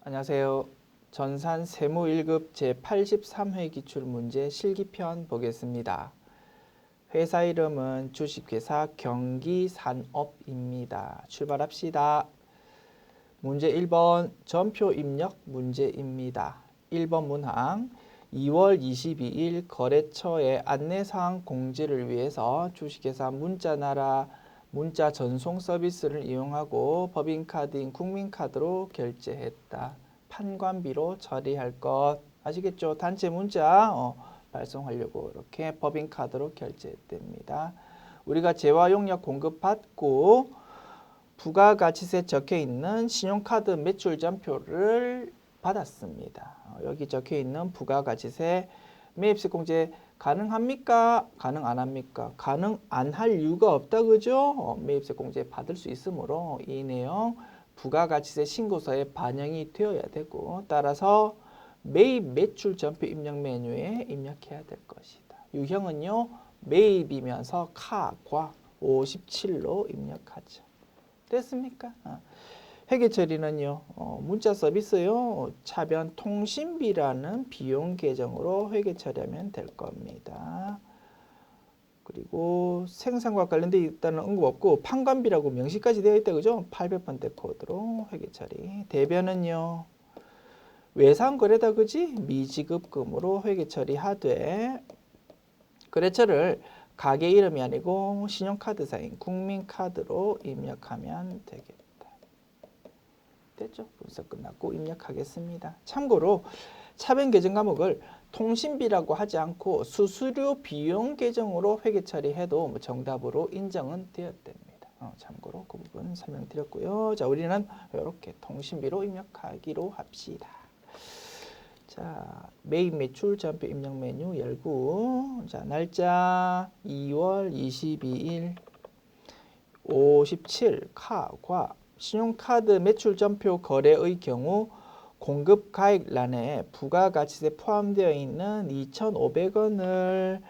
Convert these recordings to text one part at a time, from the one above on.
안녕하세요. 전산 세무 1급 제83회 기출문제 실기편 보겠습니다. 회사 이름은 주식회사 경기산업입니다. 출발합시다. 문제 1번 전표 입력 문제입니다. 1번 문항 2월 22일 거래처의 안내사항 공지를 위해서 주식회사 문자나라 문자 전송 서비스를 이용하고 법인카드인 국민카드로 결제했다. 판관비로 처리할 것. 아시겠죠? 단체 문자 발송하려고 이렇게 법인카드로 결제했답니다. 우리가 재화용역 공급받고 부가가치세 적혀있는 신용카드 매출전표를 받았습니다. 여기 적혀있는 부가가치세 매입세 공제 가능합니까? 가능 안 합니까? 가능 안 할 이유가 없다 그죠? 매입세 공제 받을 수 있으므로 이 내용 부가가치세 신고서에 반영이 되어야 되고 따라서 매입 매출 전표 입력 메뉴에 입력해야 될 것이다. 유형은요 매입이면서 카과 57로 입력하죠. 됐습니까? 회계 처리는요. 문자 서비스요. 차변 통신비라는 비용 계정으로 회계 처리하면 될 겁니다. 그리고 생산과 관련돼 있다는 언급 없고 판관비라고 명시까지 되어 있다 그죠? 800번대 코드로 회계 처리. 대변은요. 외상 거래다 그지? 미지급금으로 회계 처리하되 거래처를 가게 이름이 아니고 신용카드사인 국민카드로 입력하면 되겠다. 됐죠? 분석 끝났고 입력하겠습니다. 참고로 차변 계정 과목을 통신비라고 하지 않고 수수료 비용 계정으로 회계 처리해도 정답으로 인정은 되었답니다. 참고로 그 부분 설명드렸고요. 자, 우리는 이렇게 통신비로 입력하기로 합시다. 자, 매입 매출 전표 입력 메뉴 열고 자, 날짜 2월 22일 57 카과 신용카드 매출 전표 거래의 경우 공급 가액란에 부가가치세 포함되어 있는 2,500원을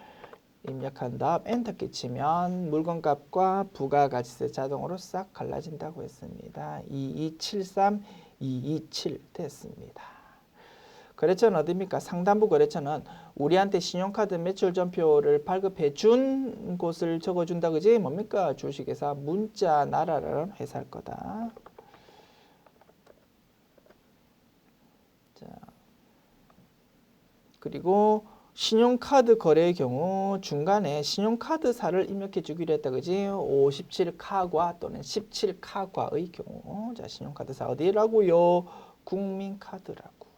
입력한 다음 엔터키 치면 물건값과 부가가치세 자동으로 싹 갈라진다고 했습니다. 2273, 227 됐습니다. 거래처는 어디입니까? 상단부 거래처는 우리한테 신용카드 매출 전표를 발급해 준 곳을 적어준다 그지? 뭡니까? 주식회사 문자나라라는 회사일 거다. 자, 그리고 신용카드 거래의 경우 중간에 신용카드사를 입력해 주기로 했다 그지? 57카과 또는 17카과의 경우 자, 신용카드사 어디라고요? 국민카드라고.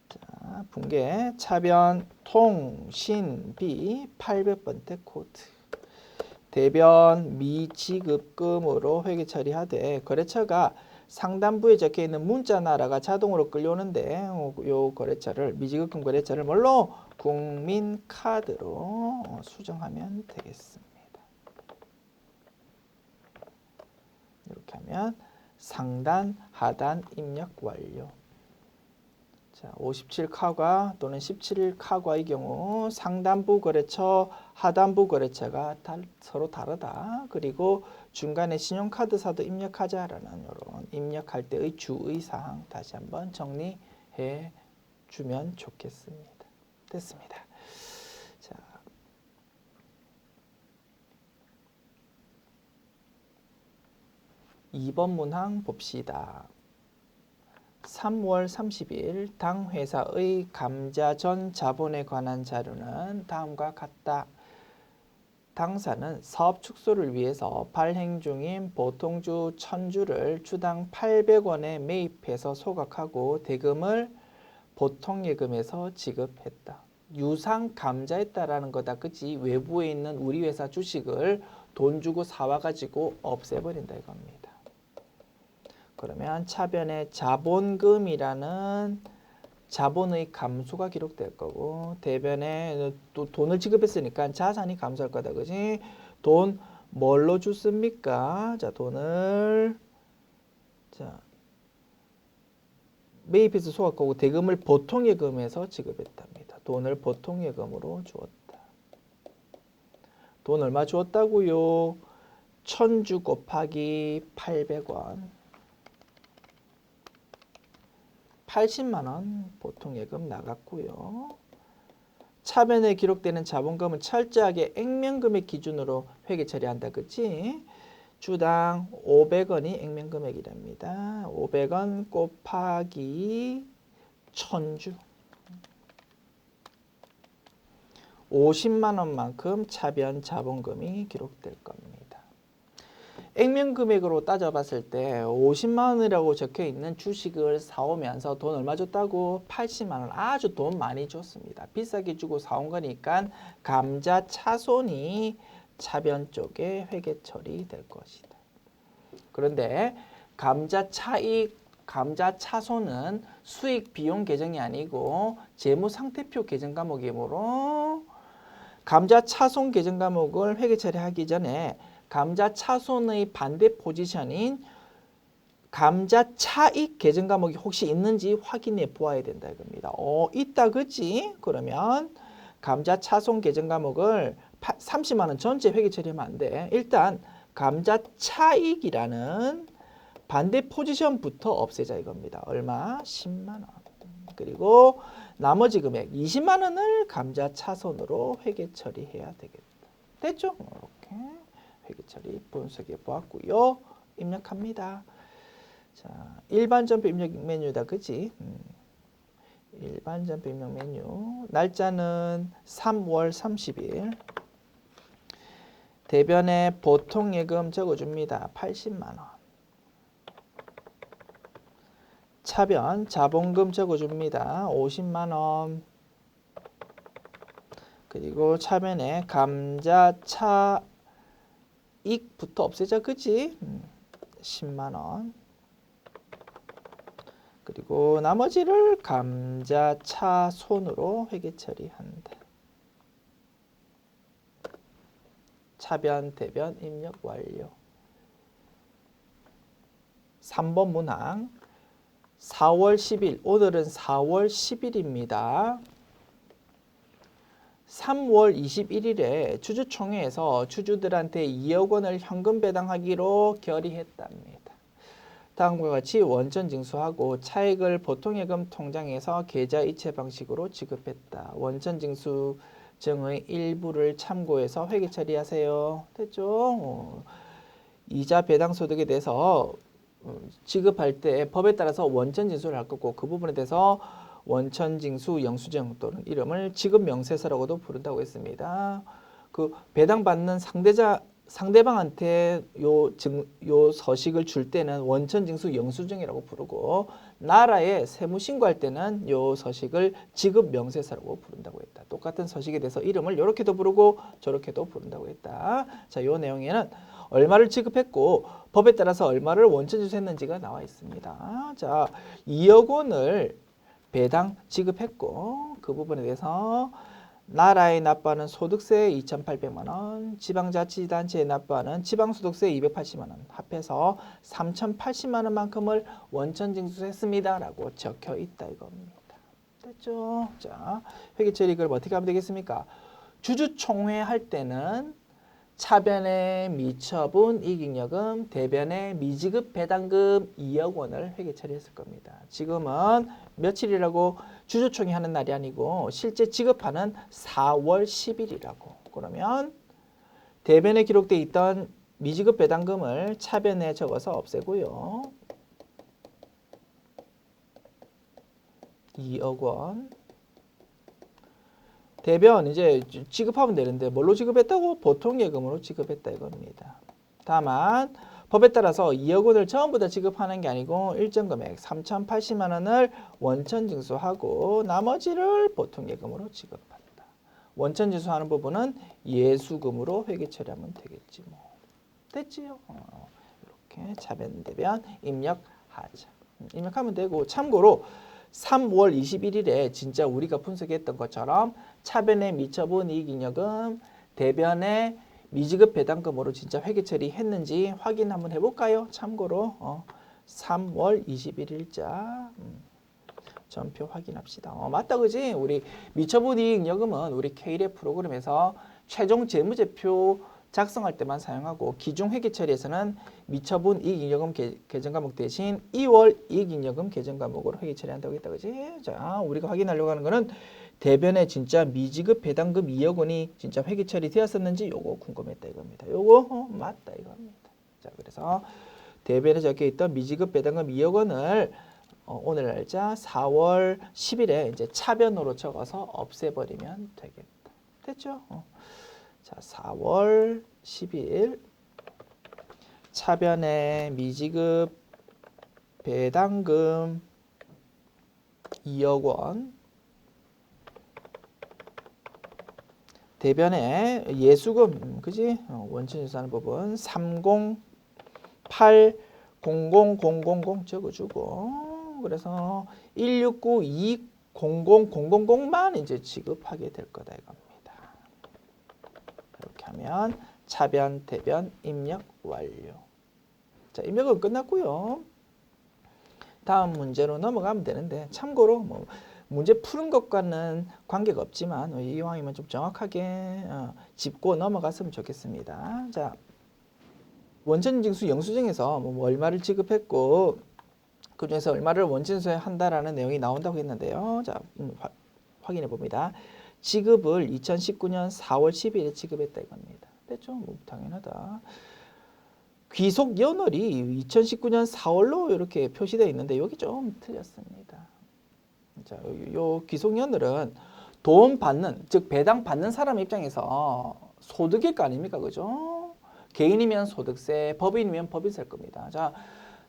자, 분계 차변 통신비 800번대 코드 대변 미지급금으로 회계 처리하되 거래처가 상단부에 적혀있는 문자나라가 자동으로 끌려오는데 요 거래처를 미지급금 거래처를 뭘로? 국민카드로 수정하면 되겠습니다. 이렇게 하면 상단 하단 입력 완료. 자, 57카과 또는 17카과의 경우 상단부 거래처, 하단부 거래처가 서로 다르다. 그리고 중간에 신용카드사도 입력하자라는 이런 입력할 때의 주의사항 다시 한번 정리해 주면 좋겠습니다. 됐습니다. 자, (2번) 문항 봅시다. 3월 30일 당 회사의 감자 전 자본에 관한 자료는 다음과 같다. 당사는 사업 축소를 위해서 발행 중인 보통주 1000주를 주당 800원에 매입해서 소각하고 대금을 보통예금에서 지급했다. 유상 감자했다라는 거다. 그치? 외부에 있는 우리 회사 주식을 돈 주고 사와가지고 없애버린다 이겁니다. 그러면 차변에 자본금이라는 자본의 감소가 기록될 거고 대변에 또 돈을 지급했으니까 자산이 감소할 거다. 그지? 돈 뭘로 줬습니까? 자, 돈을 자 매입해서 소각하고 대금을 보통예금에서 지급했답니다. 돈을 보통예금으로 주었다. 돈 얼마 주었다고요? 1000주 곱하기 800원. 80만 원 보통예금 나갔고요. 차변에 기록되는 자본금은 철저하게 액면금액 기준으로 회계 처리한다. 그치? 주당 500원이 액면금액이랍니다. 500원 곱하기 1000주. 50만 원만큼 차변 자본금이 기록될 겁니다. 액면금액으로 따져봤을 때 50만 원이라고 적혀있는 주식을 사오면서 돈 얼마 줬다고? 80만 원. 아주 돈 많이 줬습니다. 비싸게 주고 사온 거니까 감자 차손이 차변 쪽에 회계 처리될 것이다. 그런데 감자 차익, 감자 차손은 수익 비용 계정이 아니고 재무상태표 계정 과목이므로 감자 차손 계정 과목을 회계 처리하기 전에 감자 차손의 반대 포지션인 감자 차익 계정 과목이 혹시 있는지 확인해 보아야 된다 이겁니다. 있다 그치? 그러면 감자 차손 계정 과목을 30만 원 전체 회계 처리하면 안 돼. 일단 감자 차익이라는 반대 포지션부터 없애자 이겁니다. 얼마? 10만 원. 그리고 나머지 금액 20만 원을 감자 차손으로 회계 처리해야 되겠다. 됐죠? 이렇게 회계 처리 분석해 보았고요. 입력합니다. 자, 일반 전표 입력 메뉴다. 그치? 일반 전표 입력 메뉴. 날짜는 3월 30일. 대변에 보통 예금 적어줍니다. 80만 원. 차변 자본금 적어줍니다. 50만 원. 그리고 차변에 감자 차익부터 없애자. 그치? 10만 원. 그리고 나머지를 감자 차손으로 회계 처리한다. 차변 대변 입력 완료. 3번 문항 4월 10일 오늘은 4월 10일입니다. 3월 21일에 주주총회에서 주주들한테 2억 원을 현금 배당하기로 결의했답니다. 다음과 같이 원천 징수하고 차익을 보통예금 통장에서 계좌 이체 방식으로 지급했다. 원천 징수증의 일부를 참고해서 회계 처리하세요. 됐죠? 이자 배당 소득에 대해서 지급할 때 법에 따라서 원천 징수를 할 거고 그 부분에 대해서 원천 징수 영수증 또는 이름을 지급 명세서라고도 부른다고 했습니다. 그 배당받는 상대방한테 요 서식을 줄 때는 원천 징수 영수증이라고 부르고 나라에 세무 신고할 때는 요 서식을 지급 명세서라고 부른다고 했다. 똑같은 서식에 대해서 이름을 이렇게도 부르고 저렇게도 부른다고 했다. 자, 요 내용에는 얼마를 지급했고 법에 따라서 얼마를 원천 징수했는지가 나와 있습니다. 자, 2억 원을 배당 지급했고 그 부분에 대해서 나라에 납부하는 소득세 2,800만 원, 지방자치단체에 납부하는 지방소득세 280만 원, 합해서 3,080만 원만큼을 원천 징수했습니다. 라고 적혀 있다 이겁니다. 됐죠? 자, 회계처리 그럼 어떻게 하면 되겠습니까? 주주총회 할 때는 차변의 미처분 이익잉여금, 대변의 미지급 배당금 2억 원을 회계 처리했을 겁니다. 지금은 며칠이라고 주주총회 하는 날이 아니고 실제 지급하는 4월 10일이라고. 그러면 대변에 기록되어 있던 미지급 배당금을 차변에 적어서 없애고요. 2억 원. 대변 이제 지급하면 되는데 뭘로 지급했다고? 보통예금으로 지급했다 이겁니다. 다만 법에 따라서 2억 원을 전부 다 지급하는 게 아니고 일정 금액 3,080만 원을 원천 징수하고 나머지를 보통예금으로 지급한다. 원천 징수하는 부분은 예수금으로 회계 처리하면 되겠지 뭐. 됐지요? 이렇게 차변 대변 입력하자. 입력하면 되고 참고로 3월 21일에 진짜 우리가 분석했던 것처럼 차변의 미처분 이익잉여금, 대변의 미지급 배당금으로 진짜 회계 처리했는지 확인 한번 해볼까요? 참고로 3월 21일자 전표 확인합시다. 맞다 그지? 우리 미처분 이익잉여금은 우리 K랩 프로그램에서 최종 재무제표 작성할 때만 사용하고 기중 회계 처리에서는 미처분 이익잉여금 계정 과목 대신 2월 이익잉여금 계정 과목으로 회계 처리한다고 했다. 그지? 자, 우리가 확인하려고 하는 거는 대변에 진짜 미지급 배당금 2억 원이 진짜 회계 처리되었었는지 요거 궁금했다 이겁니다. 요거 맞다 이겁니다. 자, 그래서 대변에 적혀 있던 미지급 배당금 2억 원을 오늘 날짜 4월 10일에 이제 차변으로 적어서 없애버리면 되겠다. 됐죠? 자, 4월 10일 차변에 미지급 배당금 2억 원 대변에 예수금 그지? 원천유산 부분 308000000 적어주고 그래서 169200000만 이제 지급하게 될 거다 이겁니다. 이렇게 하면 차변, 대변, 입력 완료. 자, 입력은 끝났고요. 다음 문제로 넘어가면 되는데 참고로 뭐 문제 푸는 것과는 관계가 없지만 이왕이면 좀 정확하게 짚고 넘어갔으면 좋겠습니다. 자, 원천징수 영수증에서 뭐 얼마를 지급했고 그중에서 얼마를 원천징수에 한다라는 내용이 나온다고 했는데요. 자, 확인해 봅니다. 지급을 2019년 4월 10일에 지급했다 이겁니다. 됐죠? 뭐 당연하다. 귀속 연월이 2019년 4월로 이렇게 표시되어 있는데 여기 좀 틀렸습니다. 자, 요 귀속 연월은 돈 받는, 즉 배당 받는 사람 입장에서 소득일 거 아닙니까? 그죠? 개인이면 소득세, 법인이면 법인세일 겁니다. 자,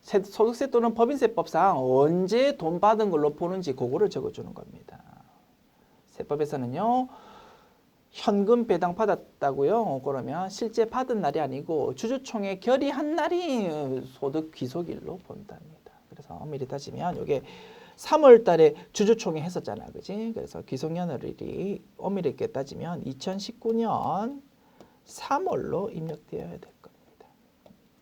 소득세 또는 법인세법상 언제 돈 받은 걸로 보는지 그거를 적어주는 겁니다. 세법에서는요. 현금 배당 받았다고요. 그러면 실제 받은 날이 아니고 주주총회 결의한 날이 소득 귀속일로 본답니다. 그래서 엄밀히 따지면 이게 3월 달에 주주총회 했었잖아. 그지? 그래서 귀속연월일이 엄밀히 있게 따지면 2019년 3월로 입력되어야 될 겁니다.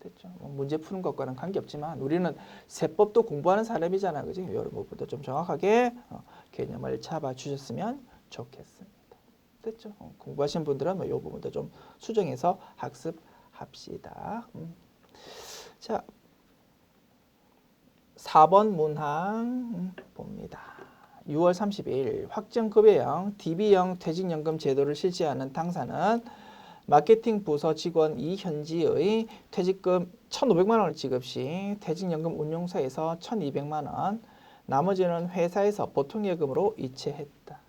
됐죠? 문제 푸는 것과는 관계없지만 우리는 세법도 공부하는 사람이잖아. 그지? 이런 부분도 좀 정확하게 개념을 잡아 주셨으면 좋겠습니다. 됐죠? 공부하신 분들은 이 부분도 좀 수정해서 학습합시다. 자, 4번 문항 봅니다. 6월 30일 확정급여형 DB형 퇴직연금 제도를 실시하는 당사는 마케팅 부서 직원 이현지의 퇴직금 1,500만 원을 지급 시 퇴직연금 운용사에서 1,200만 원, 나머지는 회사에서 보통예금으로 이체했다.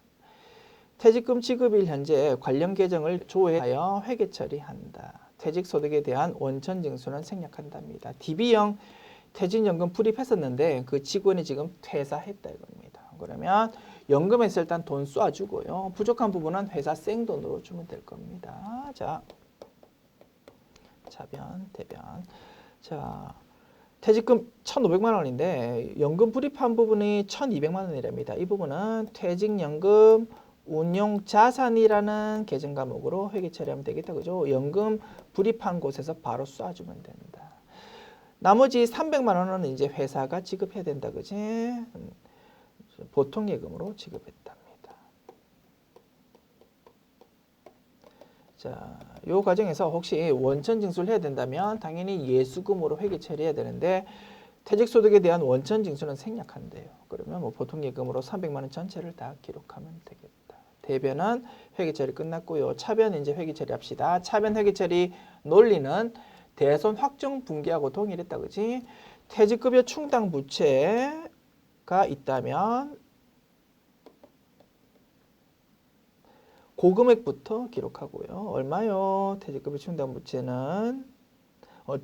퇴직금 지급일 현재 관련 계정을 조회하여 회계 처리한다. 퇴직소득에 대한 원천징수는 생략한답니다. DB형 퇴직연금 불입했었는데 그 직원이 지금 퇴사했다 이겁니다. 그러면 연금에서 일단 돈 쏴주고요. 부족한 부분은 회사 생돈으로 주면 될 겁니다. 자, 차변, 대변. 자, 퇴직금 1,500만 원인데 연금 불입한 부분이 1,200만 원이랍니다. 이 부분은 퇴직연금 운용자산이라는 계정 과목으로 회계 처리하면 되겠다. 그죠? 연금 불입한 곳에서 바로 쏴주면 된다. 나머지 300만 원은 이제 회사가 지급해야 된다. 그지? 보통 예금으로 지급했답니다. 자, 요 과정에서 혹시 원천 징수를 해야 된다면 당연히 예수금으로 회계 처리해야 되는데 퇴직소득에 대한 원천 징수는 생략한대요. 그러면 뭐 보통 예금으로 300만 원 전체를 다 기록하면 되겠다. 대변은 회계 처리 끝났고요. 차변 이제 회계 처리합시다. 차변 회계 처리 논리는 대손 확정 분기하고 동일했다. 그지? 퇴직급여 충당 부채가 있다면 고금액부터 기록하고요. 얼마요? 퇴직급여 충당 부채는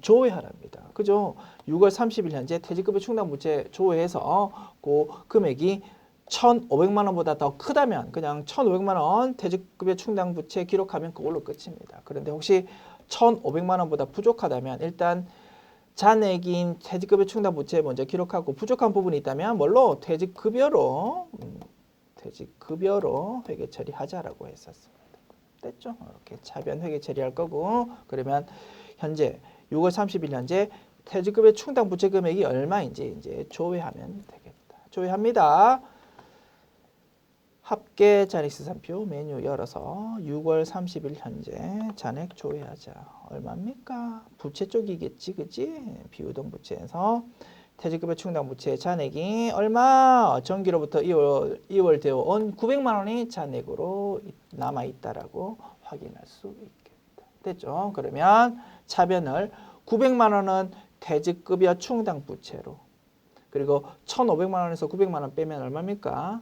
조회하랍니다. 그죠? 6월 30일 현재 퇴직급여 충당 부채 조회해서 그 금액이 1,500만 원보다 더 크다면 그냥 1,500만 원 퇴직급여 충당 부채 기록하면 그걸로 끝입니다. 그런데 혹시 1,500만 원보다 부족하다면 일단 잔액인 퇴직급여 충당 부채 먼저 기록하고 부족한 부분이 있다면 뭘로? 퇴직급여로 회계 처리하자라고 했었습니다. 됐죠? 이렇게 차변 회계 처리할 거고 그러면 현재 6월 30일 현재 퇴직급여 충당 부채 금액이 얼마인지 이제 조회하면 되겠다. 조회합니다. 합계 잔액시산표 메뉴 열어서 6월 30일 현재 잔액 조회하자. 얼마입니까? 부채 쪽이겠지, 그지? 비유동 부채에서 퇴직급여 충당 부채 잔액이 얼마? 전기로부터 2월 되어 온 900만 원이 잔액으로 남아 있다라고 확인할 수 있겠다. 됐죠? 그러면 차변을 900만 원은 퇴직급여 충당 부채로, 그리고 1,500만 원에서 900만 원 빼면 얼마입니까?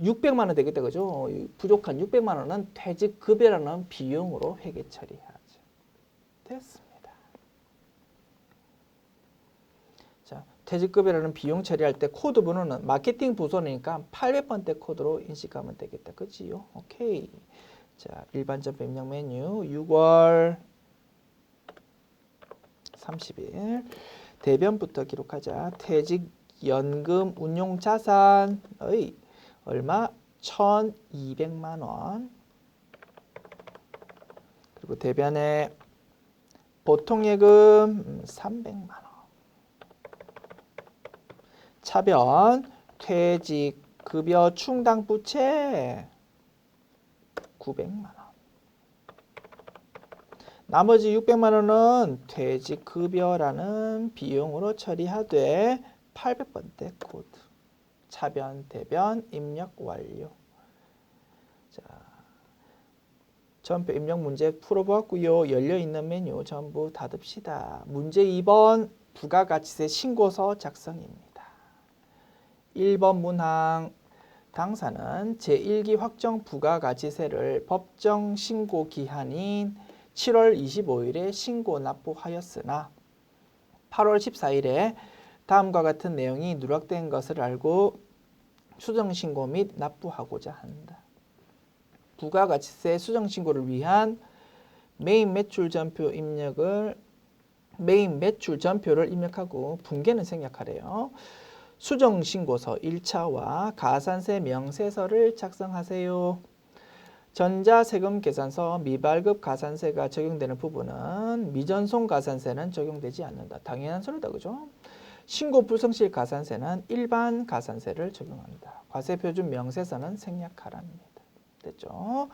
600만 원 되겠다, 그죠? 부족한 600만 원은 퇴직급여라는 비용으로 회계 처리하죠. 됐습니다. 자, 퇴직급여라는 비용 처리할 때 코드 번호는 마케팅 부서니까 800번대 코드로 인식하면 되겠다, 그지요? 오케이. 자, 일반 점표 입력 메뉴 6월 30일 대변부터 기록하자. 퇴직연금 운용자산의 얼마? 1,200만 원. 그리고 대변에 보통예금 300만 원. 차변 퇴직급여 충당부채 900만 원. 나머지 600만 원은 퇴직급여라는 비용으로 처리하되 800번대 코드. 차변, 대변, 입력 완료. 자, 전표 입력 문제 풀어보았고요. 열려있는 메뉴 전부 닫읍시다. 문제 2번 부가가치세 신고서 작성입니다. 1번 문항 당사는 제1기 확정 부가가치세를 법정 신고 기한인 7월 25일에 신고 납부하였으나 8월 14일에 다음과 같은 내용이 누락된 것을 알고 수정신고 및 납부하고자 한다. 부가가치세 수정신고를 위한 메인 매출 전표를 입력하고 분계는 생략하래요. 수정신고서 1차와 가산세 명세서를 작성하세요. 전자세금 계산서 미발급 가산세가 적용되는 부분은 미전송 가산세는 적용되지 않는다. 당연한 소리다, 그죠? 신고 불성실 가산세는 일반 가산세를 적용한다. 과세표준 명세서는 생략하랍니다. 됐죠?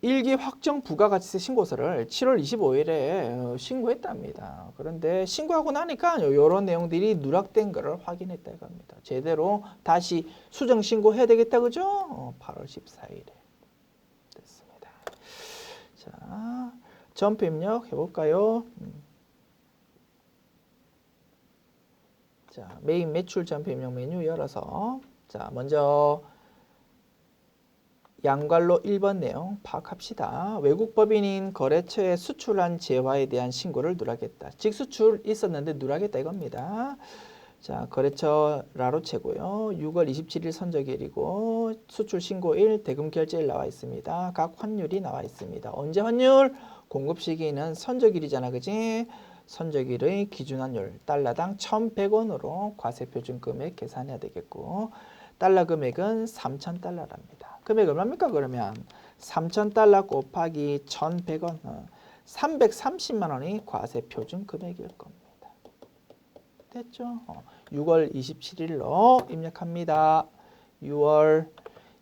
1기 확정 부가가치세 신고서를 7월 25일에 신고했답니다. 그런데 신고하고 나니까 이런 내용들이 누락된 것을 확인했다 이겁니다. 제대로 다시 수정 신고해야 되겠다, 그죠? 8월 14일에 됐습니다. 자, 점프 입력 해볼까요? 자, 메인 매출 점표 입력 메뉴 열어서 자, 먼저 양괄로 1번 내용 파악합시다. 외국 법인인 거래처에 수출한 재화에 대한 신고를 누락했다. 직수출 있었는데 누락했다 이겁니다. 자, 거래처 라로체고요. 6월 27일 선적일이고 수출 신고일, 대금 결제일 나와 있습니다. 각 환율이 나와 있습니다. 언제 환율? 공급 시기는 선적일이잖아, 그지? 선적일의 기준환율 달러당 1,100원으로 과세표준 금액 계산해야 되겠고 달러 금액은 3,000달러랍니다. 금액 얼마입니까? 그러면 3,000달러 곱하기 1,100원 330만 원이 과세표준 금액일 겁니다. 됐죠? 6월 27일로 입력합니다. 6월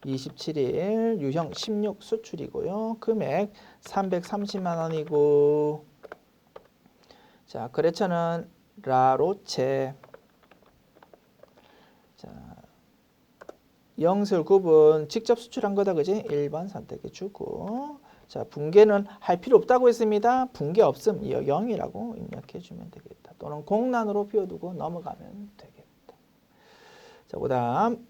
27일 유형 16 수출이고요. 금액 330만 원이고 자, 거래처는 라로체. 자, 영설 구분 직접 수출한 거다, 그지? 1번 선택해 주고 자, 분계는 할 필요 없다고 했습니다. 분계 없음 0이라고 입력해 주면 되겠다. 또는 공란으로 비워두고 넘어가면 되겠다. 자, 그 다음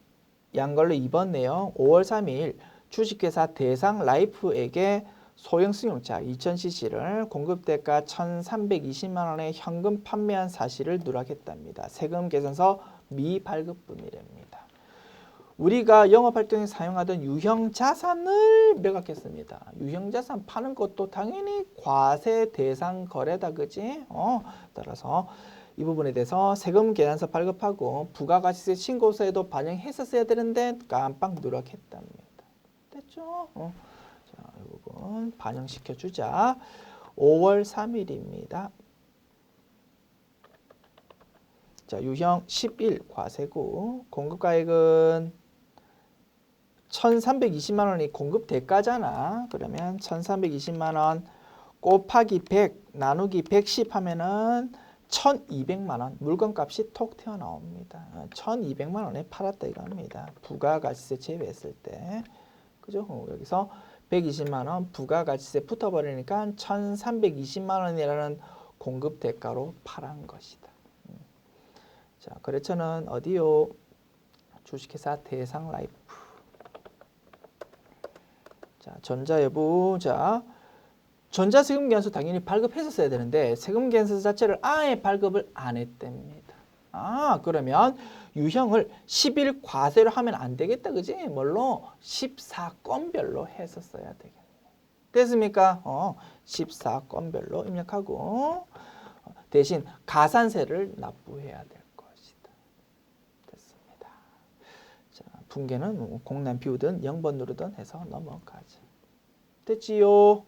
양걸로 2번 내용 5월 3일 주식회사 대상 라이프에게 소형 승용차 2000cc를 공급대가 1,320만 원에 현금 판매한 사실을 누락했답니다. 세금 계산서 미발급분이랍니다. 우리가 영업활동에 사용하던 유형자산을 매각했습니다. 유형자산 파는 것도 당연히 과세 대상 거래다, 그지? 따라서 이 부분에 대해서 세금 계산서 발급하고 부가가치세 신고서에도 반영했었어야 되는데 깜빡 누락했답니다. 됐죠? 자, 이 부분 반영시켜 주자. 5월 3일입니다. 자, 자, 유형 11 과세구. 공급가액은 1,320만 원이 공급 대가잖아. 그러면 1,320만 원 곱하기 100 나누기 110 하면은 1,200만 원 물건값이 톡 튀어나옵니다. 1,200만 원에 팔았다 이겁니다. 부가가치세 제외했을 때. 그죠? 여기서 120만 원 부가가치세 붙어버리니까 1,320만 원이라는 공급 대가로 팔은 것이다. 자, 거래처는 어디요? 주식회사 대상라이프. 자, 전자여부. 자, 전자세금계산서 당연히 발급했었어야 되는데 세금계산서 자체를 아예 발급을 안 했답니다. 아, 그러면 유형을 11 과세로 하면 안 되겠다, 그지? 뭘로? 14건별로 했었어야 되겠네. 됐습니까? 14건별로 입력하고 대신 가산세를 납부해야 될 것이다. 됐습니다. 자, 분계는 공란 비우든 0번 누르든 해서 넘어가자. 됐지요?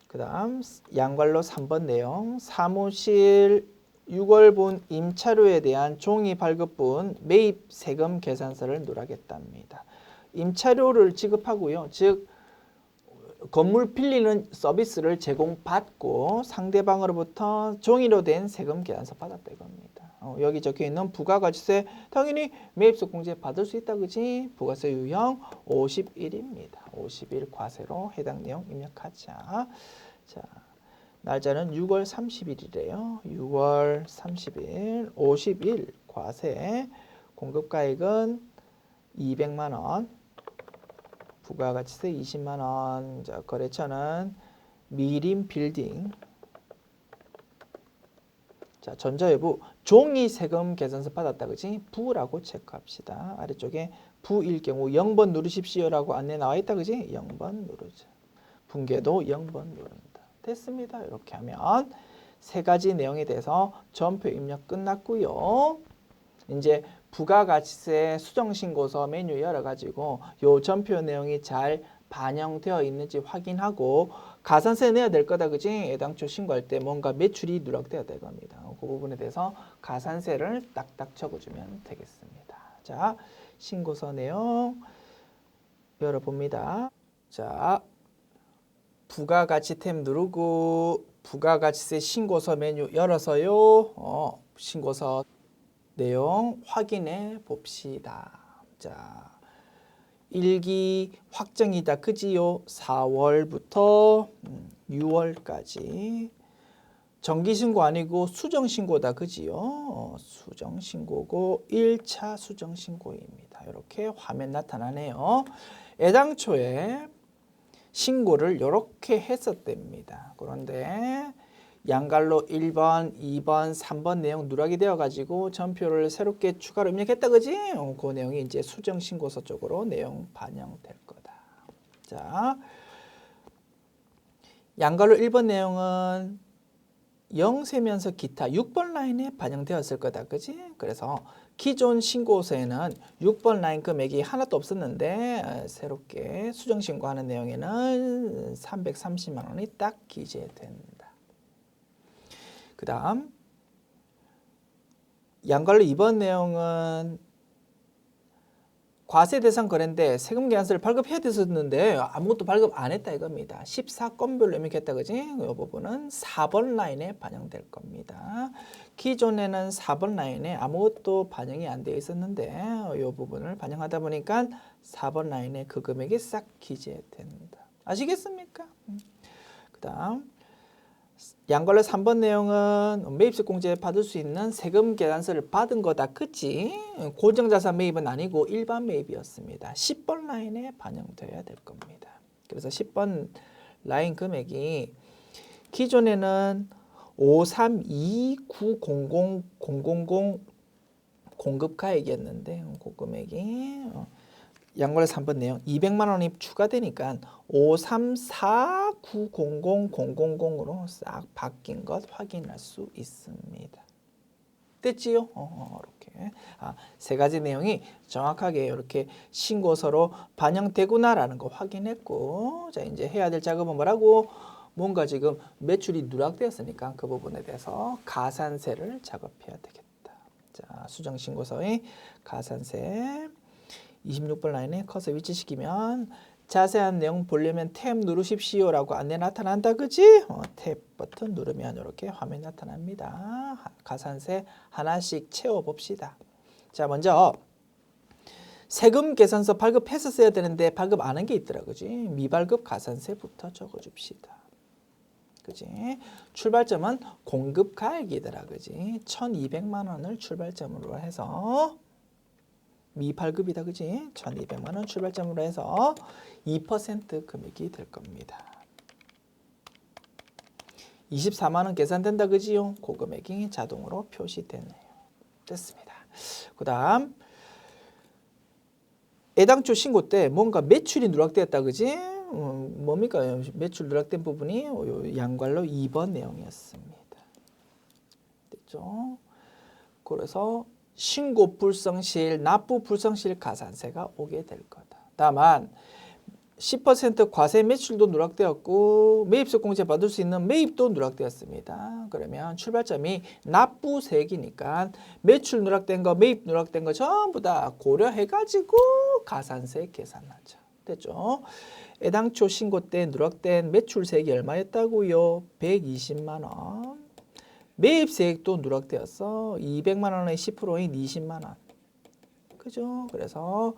그 다음 양괄로 3번 내용. 사무실 6월분 임차료에 대한 종이 발급분 매입 세금 계산서를 누락했답니다. 임차료를 지급하고요. 즉 건물 빌리는 서비스를 제공받고 상대방으로부터 종이로 된 세금 계산서 받았다 이겁니다. 여기 적혀있는 부가가치세 당연히 매입세 공제 받을 수 있다 그지? 부가세 유형 51입니다. 51 과세로 해당 내용 입력하자. 자, 날짜는 6월 30일이래요. 6월 30일 51 과세 공급가액은 200만 원 부가가치세 20만 원. 자, 거래처는 미림 빌딩. 자, 전자여부 종이 세금 계산서 받았다 그지? 부라고 체크합시다. 아래쪽에 부일 경우 0번 누르십시오라고 안내 나와 있다 그지? 0번 누르자. 분계도 0번 누른다. 됐습니다. 이렇게 하면 세 가지 내용에 대해서 전표 입력 끝났고요. 이제 부가가치세 수정신고서 메뉴 열어가지고 요 전표 내용이 잘 반영되어 있는지 확인하고 가산세 내야 될 거다 그지? 애당초 신고할 때 뭔가 매출이 누락되어야 될 겁니다. 그 부분에 대해서 가산세를 딱딱 적어주면 되겠습니다. 자, 신고서 내용 열어봅니다. 자, 부가가치 탭 누르고 부가가치세 신고서 메뉴 열어서요. 신고서 내용 확인해 봅시다. 자, 1기 확정이다 그지요? 4월부터 6월까지 정기신고 아니고 수정신고다 그지요? 수정신고고 1차 수정신고입니다. 이렇게 화면 나타나네요. 애당초에 신고를 이렇게 했었답니다. 그런데 양갈로 1번, 2번, 3번 내용 누락이 되어가지고 전표를 새롭게 추가로 입력했다 그지? 그 내용이 이제 수정신고서 쪽으로 내용 반영될 거다. 자, 양갈로 1번 내용은 영세면서 기타 6번 라인에 반영되었을 거다 그지? 그래서 기존 신고서에는 6번 라인 금액이 하나도 없었는데 새롭게 수정신고하는 내용에는 330만 원이 딱 기재된다. 그 다음 양갈로 2번 내용은 과세 대상 거래인데 세금 계산서를 발급해야 됐었는데 아무것도 발급 안 했다 이겁니다. 14건별로 입력했다 그지? 이 부분은 4번 라인에 반영될 겁니다. 기존에는 4번 라인에 아무것도 반영이 안 되어 있었는데 이 부분을 반영하다 보니까 4번 라인에 그 금액이 싹 기재된다. 아시겠습니까? 그 다음 양갈로 3번 내용은 매입세 공제 받을 수 있는 세금 계산서를 받은 거다 그치? 고정자산 매입은 아니고 일반 매입이었습니다. 10번 라인에 반영되어야 될 겁니다. 그래서 10번 라인 금액이 기존에는 532900000 공급가액이었는데 그 금액이 양갈로 3번 내용 200만 원이 추가되니까 534900000으로 싹 바뀐 것 확인할 수 있습니다. 됐지요? 이렇게 세 가지 내용이 정확하게 이렇게 신고서로 반영되구나라는 거 확인했고, 자 이제 해야 될 작업은 뭐라고? 뭔가 지금 매출이 누락되었으니까 그 부분에 대해서 가산세를 작업해야 되겠다. 자, 수정신고서의 가산세 26번 라인에 커서 위치시키면 자세한 내용 보려면 탭 누르십시오라고 안내 나타난다, 그지? 탭 버튼 누르면 이렇게 화면이 나타납니다. 가산세 하나씩 채워봅시다. 자, 먼저 세금 계산서 발급했었어야 되는데 발급 안 한 게 있더라, 그지? 미발급 가산세부터 적어줍시다. 그지? 출발점은 공급 가액이더라, 그지? 1,200만 원을 출발점으로 해서 미발급이다, 그지? 1,200만 원 출발점으로 해서 2% 금액이 될 겁니다. 24만 원 계산된다, 그지요? 그 금액이 자동으로 표시되네요. 됐습니다. 그 다음 애당초 신고 때 뭔가 매출이 누락되었다, 그지? 뭡니까? 매출 누락된 부분이 양괄로 2번 내용이었습니다. 됐죠? 그래서 신고 불성실, 납부 불성실 가산세가 오게 될 거다. 다만 10% 과세 매출도 누락되었고 매입세 공제 받을 수 있는 매입도 누락되었습니다. 그러면 출발점이 납부세액이니까 매출 누락된 거, 매입 누락된 거 전부 다 고려해가지고 가산세 계산하자. 됐죠? 애당초 신고 때 누락된 매출세액이 얼마였다고요? 120만 원. 매입세액도 누락되었어. 200만 원의 10%인 20만 원. 그죠? 그래서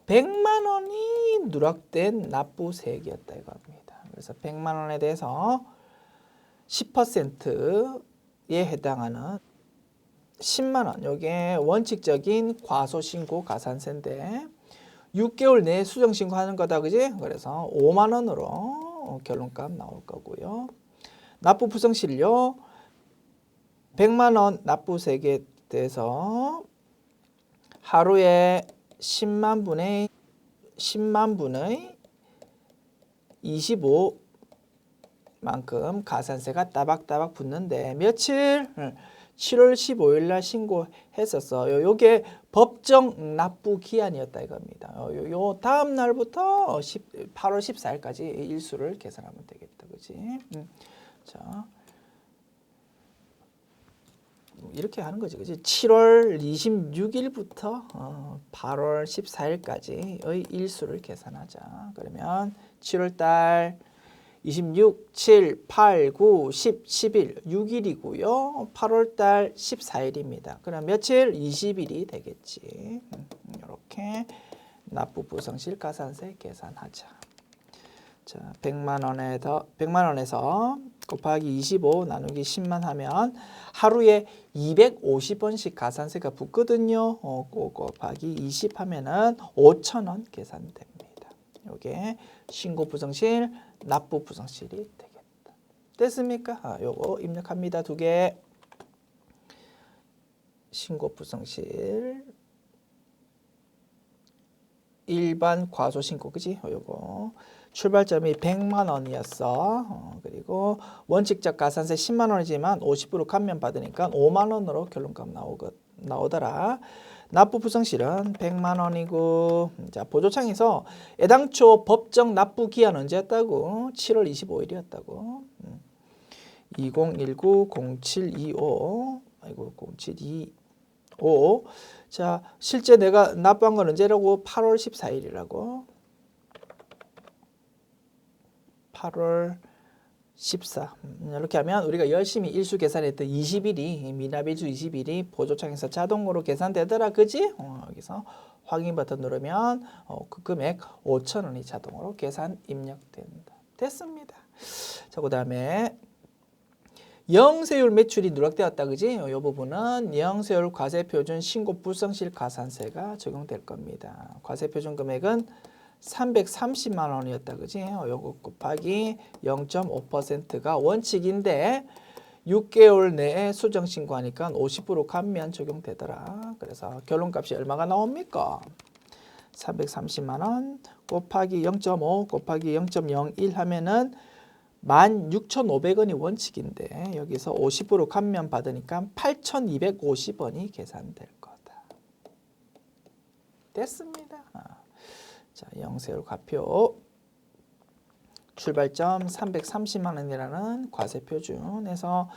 100만 원이 누락된 납부세액이었다 이겁니다. 그래서 100만 원에 대해서 10%에 해당하는 10만 원. 이게 원칙적인 과소신고 가산세인데 6개월 내에 수정신고하는 거다, 그지? 그래서 5만 원으로 결론값 나올 거고요. 납부 불성실료 100만 원 납부세액에 대해서 하루에 10만 분의 25만큼 가산세가 따박따박 붙는데 며칠? 7월 15일 날 신고했었어요. 요게 법정 납부 기한이었다 이겁니다. 요 다음 날부터 8월 14일까지 일수를 계산하면 되겠다, 그지? 자. 이렇게 하는 거지, 그지? 7월 26일부터 8월 14일까지의 일수를 계산하자. 그러면 7월 달 26, 7, 8, 9, 10, 11, 6일이고요. 8월 달 14일입니다. 그럼 며칠? 20일이 되겠지. 이렇게 납부 불성실 가산세 계산하자. 자, 100만 원에서 곱하기 25 나누기 10만 하면 하루에 250원씩 가산세가 붙거든요. 곱하기 20 하면은 5,000원 계산됩니다. 요게 신고 불성실, 납부 불성실이 되겠다. 됐습니까? 요거 입력합니다. 두 개. 신고 불성실 일반 과소신고, 그지? 요거 출발점이 100만 원이었어. 그리고 원칙적 가산세 10만 원이지만 50% 감면 받으니까 5만 원으로 결론값 나오더라. 납부 불성실은 100만 원이고, 자, 보조청에서 애당초 법정 납부 기한 언제였다고? 7월 25일이었다고. 2019-0725 아이고 0725. 자, 실제 내가 납부한 건 언제라고? 8월 14일이라고. 8월 14. 이렇게 하면 우리가 열심히 일수 계산했던 20일이 미납일수 20일이 보조청에서 자동으로 계산되더라, 그지? 여기서 확인 버튼 누르면 그 금액 5,000원이 자동으로 계산 입력된다. 됐습니다. 자, 그다음에 영세율 매출이 누락되었다, 그지? 이 부분은 영세율 과세표준 신고 불성실 가산세가 적용될 겁니다. 과세표준 금액은 330만 원이었다, 그지? 요거 곱하기 0.5%가 원칙인데 6개월 내에 수정 신고하니까 50% 감면 적용되더라. 그래서 결론값이 얼마가 나옵니까? 330만 원 곱하기 0.5 곱하기 0.01 하면은 16,500원이 원칙인데 여기서 50% 감면 받으니까 8,250원이 계산될 거다. 됐습니다. 자, 영세율 과표 출발점 330만 원이라는 과세 표준에서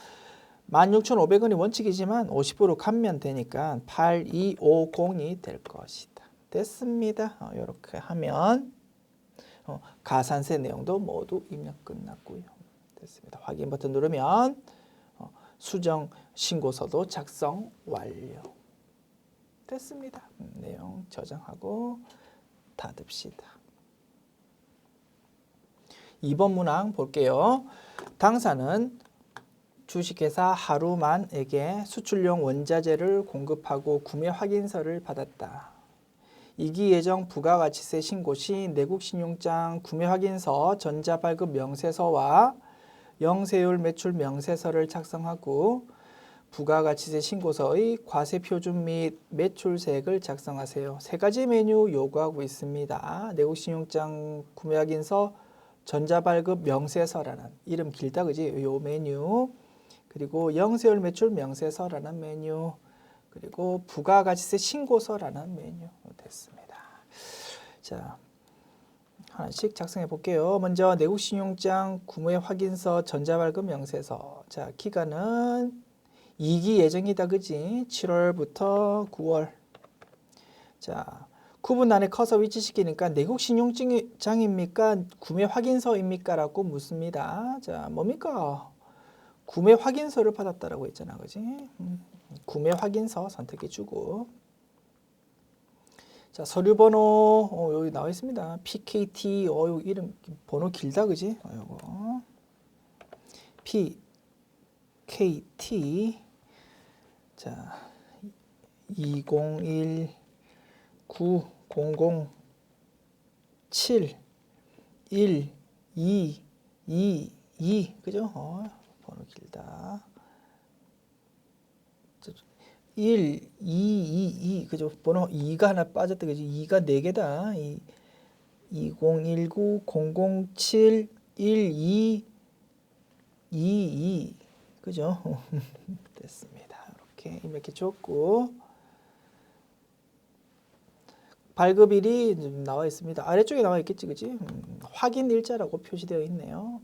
16,500원이 원칙이지만 50% 감면 되니까 8250이 될 것이다. 됐습니다. 이렇게 하면 가산세 내용도 모두 입력 끝났고요. 됐습니다. 확인 버튼 누르면 수정 신고서도 작성 완료. 됐습니다. 내용 저장하고 닫읍시다. 2번 문항 볼게요. 당사는 주식회사 하루만에게 수출용 원자재를 공급하고 구매 확인서를 받았다. 이기 예정 부가가치세 신고 시 내국신용장 구매 확인서, 전자발급 명세서와 영세율 매출 명세서를 작성하고 부가가치세 신고서의 과세표준 및 매출세액을 작성하세요. 세 가지 메뉴 요구하고 있습니다. 내국신용장 구매 확인서, 전자발급 명세서라는 이름 길다 그지? 요 메뉴, 그리고 영세율 매출 명세서라는 메뉴, 그리고 부가가치세 신고서라는 메뉴 됐습니다. 자, 하나씩 작성해 볼게요. 먼저 내국신용장 구매 확인서, 전자발급 명세서. 자, 기간은 2기 예정이다 그지? 7월부터 9월. 자, 구분 안에 커서 위치시키니까 내국신용장입니까? 구매 확인서입니까? 라고 묻습니다. 자, 뭡니까? 구매 확인서를 받았다라고 했잖아, 그지? 구매 확인서 선택해 주고. 자, 서류 번호 여기 나와 있습니다. PKT 요 이름 번호 길다, 그지? 요거 PKT 자 201 900 7 1 2 2 2 그죠? 번호 길다. 1 2 2 2 그죠? 번호 2가 하나 빠졌다 그지? 2가 4개다. 2019 007 12 22 그죠? 됐습니다. 이렇게 입력해 줬고, 발급일이 나와 있습니다. 아래쪽에 나와 있겠지, 그지? 확인 일자라고 표시되어 있네요.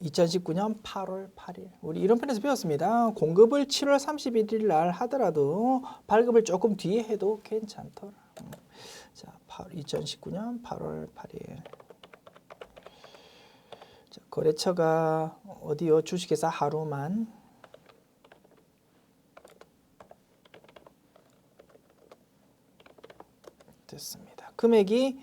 2019년 8월 8일. 우리 이런 편에서 배웠습니다. 공급을 7월 31일 날 하더라도 발급을 조금 뒤에 해도 괜찮더라. 자, 2019년 8월 8일. 자, 거래처가 어디요? 주식회사 하루만. 됐습니다. 금액이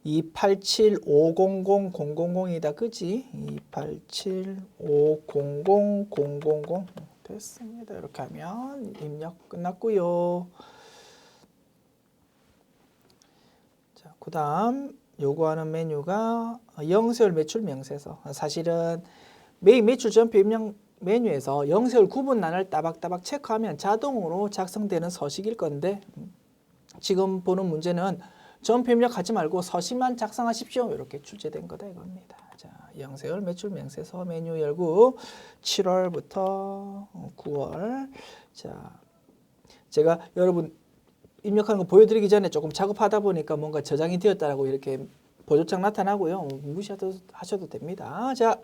287500000이다. 그지? 287500000 됐습니다. 이렇게 하면 입력 끝났고요. 자, 그다음 요구하는 메뉴가 영세율 매출 명세서. 사실은 매일 매출 전표 입력 메뉴에서 영세율 구분란을 따박따박 체크하면 자동으로 작성되는 서식일 건데, 지금 보는 문제는 전표 입력하지 말고 서식만 작성하십시오. 이렇게 출제된 거다 이겁니다. 자, 영세율 매출 명세서 메뉴 열고 7월부터 9월. 자, 제가 여러분 입력하는 거 보여드리기 전에 조금 작업하다 보니까 뭔가 저장이 되었다라고 이렇게 보조창 나타나고요. 무시하셔도 됩니다. 자,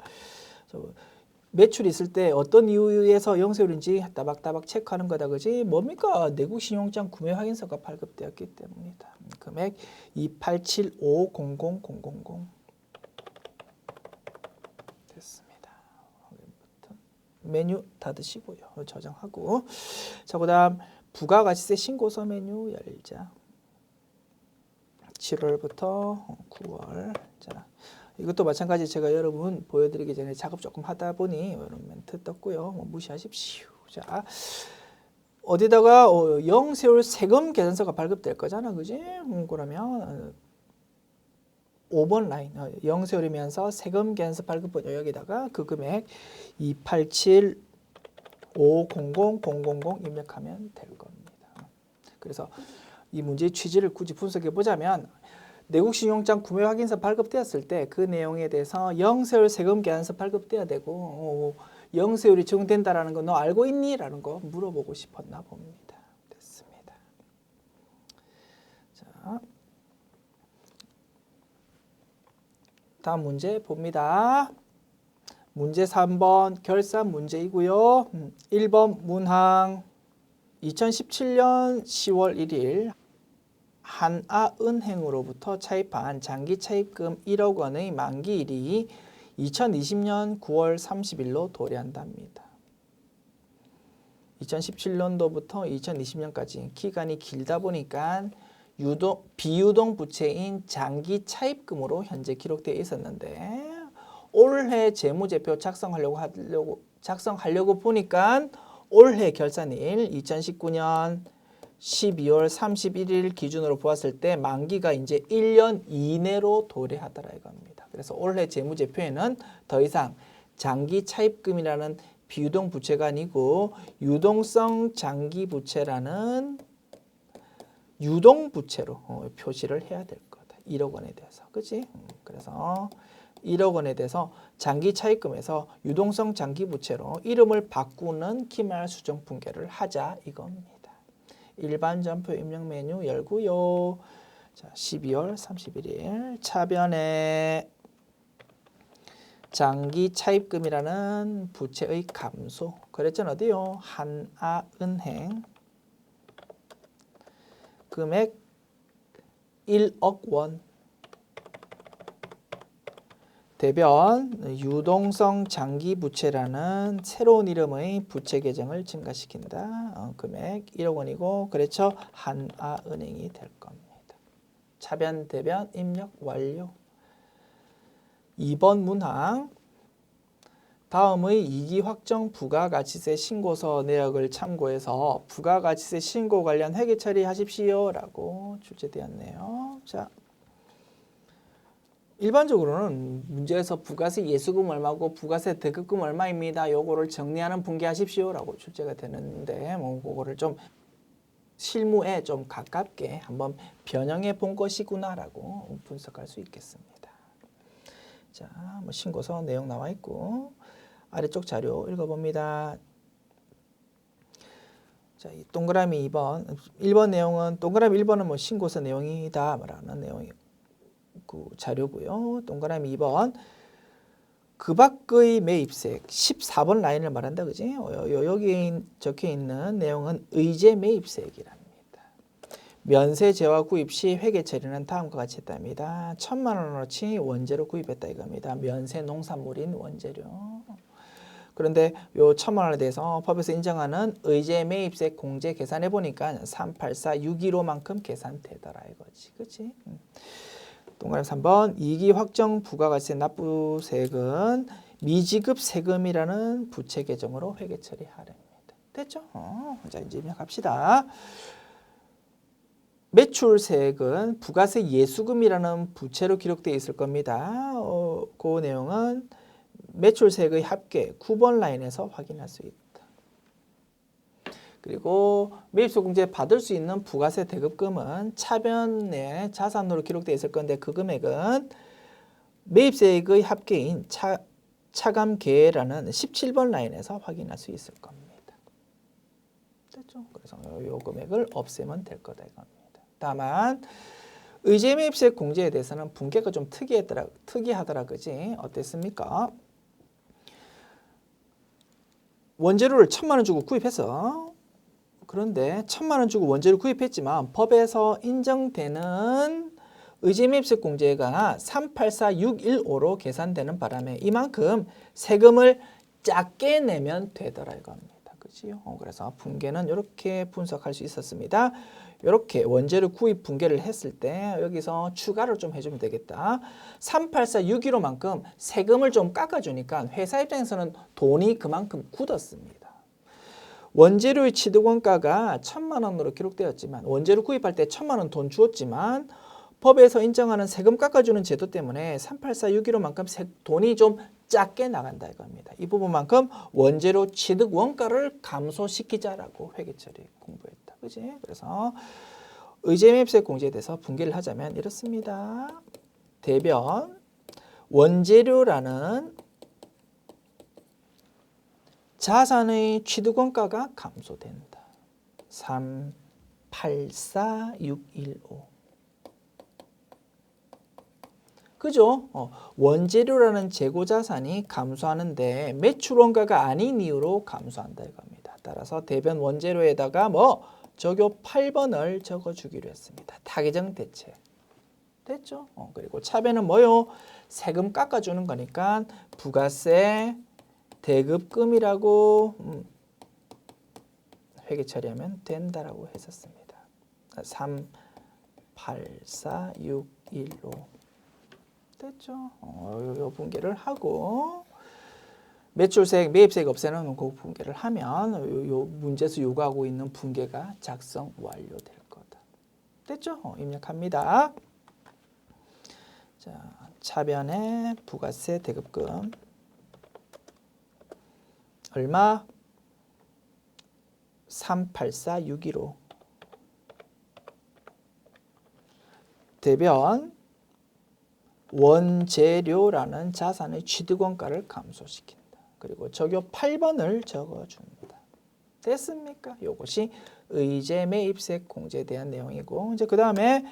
매출이 있을 때 어떤 이유에서 영세율인지 따박따박 체크하는 거다, 그지? 뭡니까? 내국신용장 구매 확인서가 발급되었기 때문이다. 금액 287500000 됐습니다. 메뉴 닫으시고요. 저장하고. 자, 그다음 부가가치세 신고서 메뉴 열자. 7월부터 9월. 자, 이것도 마찬가지 제가 여러분 보여드리기 전에 작업 조금 하다 보니 이런 멘트 떴고요. 무시하십시오. 자, 어디다가 영세율 세금 계산서가 발급될 거잖아, 그지? 그러면 5번 라인 영세율이면서 세금 계산서 발급번호 여기다가 그 금액 287500000 입력하면 될 겁니다. 그래서 이 문제의 취지를 굳이 분석해 보자면, 내국신용장 구매 확인서 발급되었을 때 그 내용에 대해서 영세율 세금 계산서 발급돼야 되고, 영세율이 적용된다라는 거 너 알고 있니? 라는 거 물어보고 싶었나 봅니다. 됐습니다. 자, 다음 문제 봅니다. 문제 3번 결산 문제이고요. 1번 문항 2017년 10월 1일 한아은행으로부터 차입한 장기 차입금 1억 원의 만기일이 2020년 9월 30일로 도래한답니다. 2017년도부터 2020년까지 기간이 길다 보니까 비유동 부채인 장기 차입금으로 현재 기록되어 있었는데 올해 재무제표 작성하려고 보니까 올해 결산일 2019년 12월 31일 기준으로 보았을 때 만기가 이제 1년 이내로 도래하더라 이겁니다. 그래서 올해 재무제표에는 더 이상 장기 차입금이라는 비유동 부채가 아니고 유동성 장기 부채라는 유동 부채로 표시를 해야 될 거다. 1억 원에 대해서. 그렇지? 그래서 1억 원에 대해서 장기 차입금에서 유동성 장기 부채로 이름을 바꾸는 기말 수정 분계를 하자 이겁니다. 일반 점표 입력 메뉴 열고요. 자, 12월 31일 차변에 장기 차입금이라는 부채의 감소. 그랬잖아 어디요? 한아은행 금액 1억 원. 대변 유동성 장기 부채라는 새로운 이름의 부채 계정을 증가시킨다. 금액 1억 원이고 그렇죠. 한아은행이 될 겁니다. 차변 대변 입력 완료. 2번 문항 다음의 이기 확정 부가가치세 신고서 내역을 참고해서 부가가치세 신고 관련 회계 처리하십시오 라고 출제되었네요. 자, 일반적으로는 문제에서 부가세 예수금 얼마고 부가세 대급금 얼마입니다. 요거를 정리하는 분개하십시오 라고 출제가 되는데 뭐 그거를 좀 실무에 좀 가깝게 한번 변형해 본 것이구나 라고 분석할 수 있겠습니다. 자, 뭐 신고서 내용 나와 있고 아래쪽 자료 읽어봅니다. 자, 이 동그라미 2번, 1번 내용은 동그라미 1번은 뭐 신고서 내용이다 라는 내용이 그 자료고요. 동그라미 2번 그 밖의 매입세액 14번 라인을 말한다 그지? 여기 적혀 있는 내용은 의제 매입세액이랍니다. 면세제와 구입 시 회계 처리는 다음과 같이 했답니다. 1,000만 원어치 원재료 구입했다 이겁니다. 면세 농산물인 원재료. 그런데 요 1,000만 원에 대해서 법에서 인정하는 의제 매입세 공제 계산해 보니까 384,615만큼 계산되더라 이거지. 그렇지? 동그라미 3번 이기 확정 부가가치세 납부세액은 미지급 세금이라는 부채 계정으로 회계 처리하랍니다. 됐죠? 자, 이제 입력합시다. 매출세액은 부가세 예수금이라는 부채로 기록되어 있을 겁니다. 그 내용은 매출세액의 합계 9번 라인에서 확인할 수 있다. 그리고 매입소공제 받을 수 있는 부가세 대급금은 차변에 자산으로 기록되어 있을 건데 그 금액은 매입세액의 합계인 차감계라는 17번 라인에서 확인할 수 있을 겁니다. 됐죠? 그래서 이 금액을 없애면 될 거다 이겁니다. 다만 의제 매입세 공제에 대해서는 분계가 좀 특이하더라 그지? 어땠습니까? 원재료를 1,000만 원 주고 구입했어. 그런데 1,000만 원 주고 원재료 구입했지만 법에서 인정되는 의제 매입세 공제가 384,615로 계산되는 바람에 이만큼 세금을 작게 내면 되더라 이겁니다. 그지요? 그래서 분계는 이렇게 분석할 수 있었습니다. 이렇게 원재료 구입 분계를 했을 때 여기서 추가를 좀 해주면 되겠다. 384,615만큼 세금을 좀 깎아주니까 회사 입장에서는 돈이 그만큼 굳었습니다. 원재료의 취득원가가 1,000만 원으로 기록되었지만 원재료 구입할 때 1,000만 원 돈 주었지만 법에서 인정하는 세금 깎아주는 제도 때문에 384,615만큼 돈이 좀 작게 나간다 이겁니다. 이 부분만큼 원재료 취득 원가를 감소시키자라고 회계처리 공부했다. 그지? 그래서 의제 매입세 공제에 대해서 분개를 하자면 이렇습니다. 대변 원재료라는 자산의 취득 원가가 감소된다. 384,615 그죠? 원재료라는 재고 자산이 감소하는데 매출 원가가 아닌 이유로 감소한다 이겁니다. 따라서 대변 원재료에다가 적요 8번을 적어주기로 했습니다. 타개정 대책. 됐죠? 그리고 차변은 뭐요? 세금 깎아주는 거니까 부가세 대급금이라고 회계 처리하면 된다라고 했었습니다. 3, 8, 4, 6, 1, 5 됐죠? 요 분계를 하고 매출세액, 매입세액 없애는 그 분계를 하면 요 문제에서 요구하고 있는 분계가 작성 완료될 거다. 됐죠? 입력합니다. 자, 차변에 부가세 대급금 얼마? 384,615 대변 원재료라는 자산의 취득원가를 감소시킨다. 그리고 적요 8번을 적어줍니다. 됐습니까? 이것이 의제 매입세액 공제에 대한 내용이고 이제 그 다음에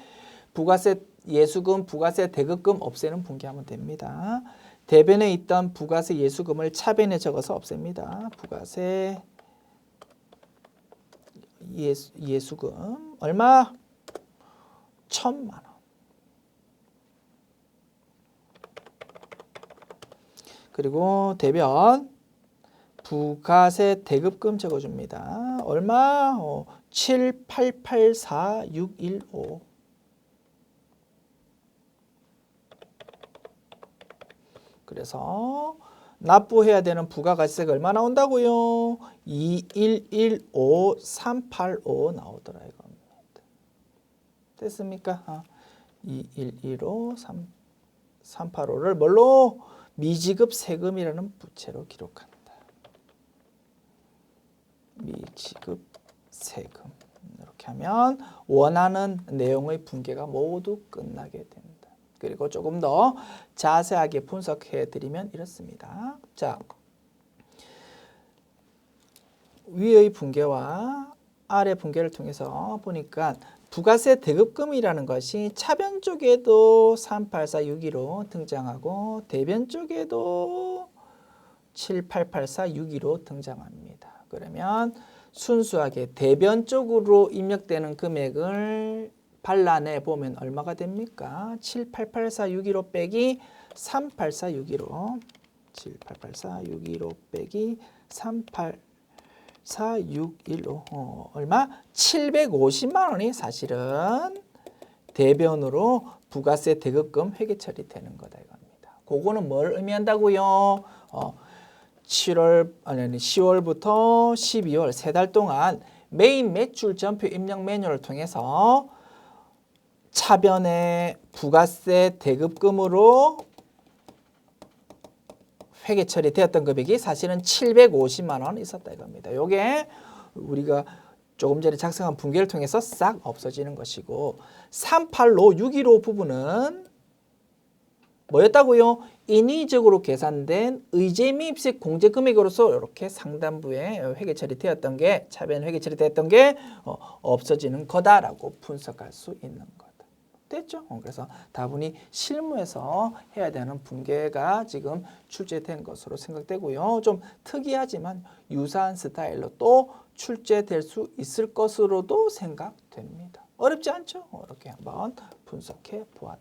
부가세 예수금, 부가세 대급금 없애는 분개하면 됩니다. 대변에 있던 부가세 예수금을 차변에 적어서 없앱니다. 부가세 예수금 얼마? 1,000만 원. 그리고 대변 부가세 대급금 적어줍니다. 얼마? 7884615 그래서 납부해야 되는 부가가치세가 얼마 나온다고요? 2115385 나오더라 이겁니다. 됐습니까? 2115385를 뭘로? 미지급 세금이라는 부채로 기록한다. 미지급 세금. 이렇게 하면 원하는 내용의 분계가 모두 끝나게 된다. 그리고 조금 더 자세하게 분석해 드리면 이렇습니다. 자, 위의 분계와 아래 분계를 통해서 보니까 부가세 대급금이라는 것이 차변 쪽에도 38462로 등장하고 대변 쪽에도 7884615 등장합니다. 그러면 순수하게 대변 쪽으로 입력되는 금액을 발라내 보면 얼마가 됩니까? 7884615 빼기 3846215 7884615 빼기 3846115 얼마? 750만 원이 사실은 대변으로 부가세 대급금 회계 처리되는 거다 이겁니다. 그거는 뭘 의미한다고요? 10월부터 12월 세 달 동안 메인 매출 전표 입력 메뉴를 통해서 차변의 부가세 대급금으로 회계 처리되었던 금액이 사실은 750만 원 있었다 이겁니다. 요게 우리가 조금 전에 작성한 분계를 통해서 싹 없어지는 것이고 385,615 부분은 뭐였다고요? 인위적으로 계산된 의제 매입세액 공제 금액으로서 이렇게 상단부에 회계 처리되었던 게 차변 회계 처리되었던 게 없어지는 거다라고 분석할 수 있는 거다. 됐죠? 그래서 다분히 실무에서 해야 되는 분계가 지금 출제된 것으로 생각되고요. 좀 특이하지만 유사한 스타일로 또 출제될 수 있을 것으로도 생각됩니다. 어렵지 않죠? 이렇게 한번 분석해 보았다.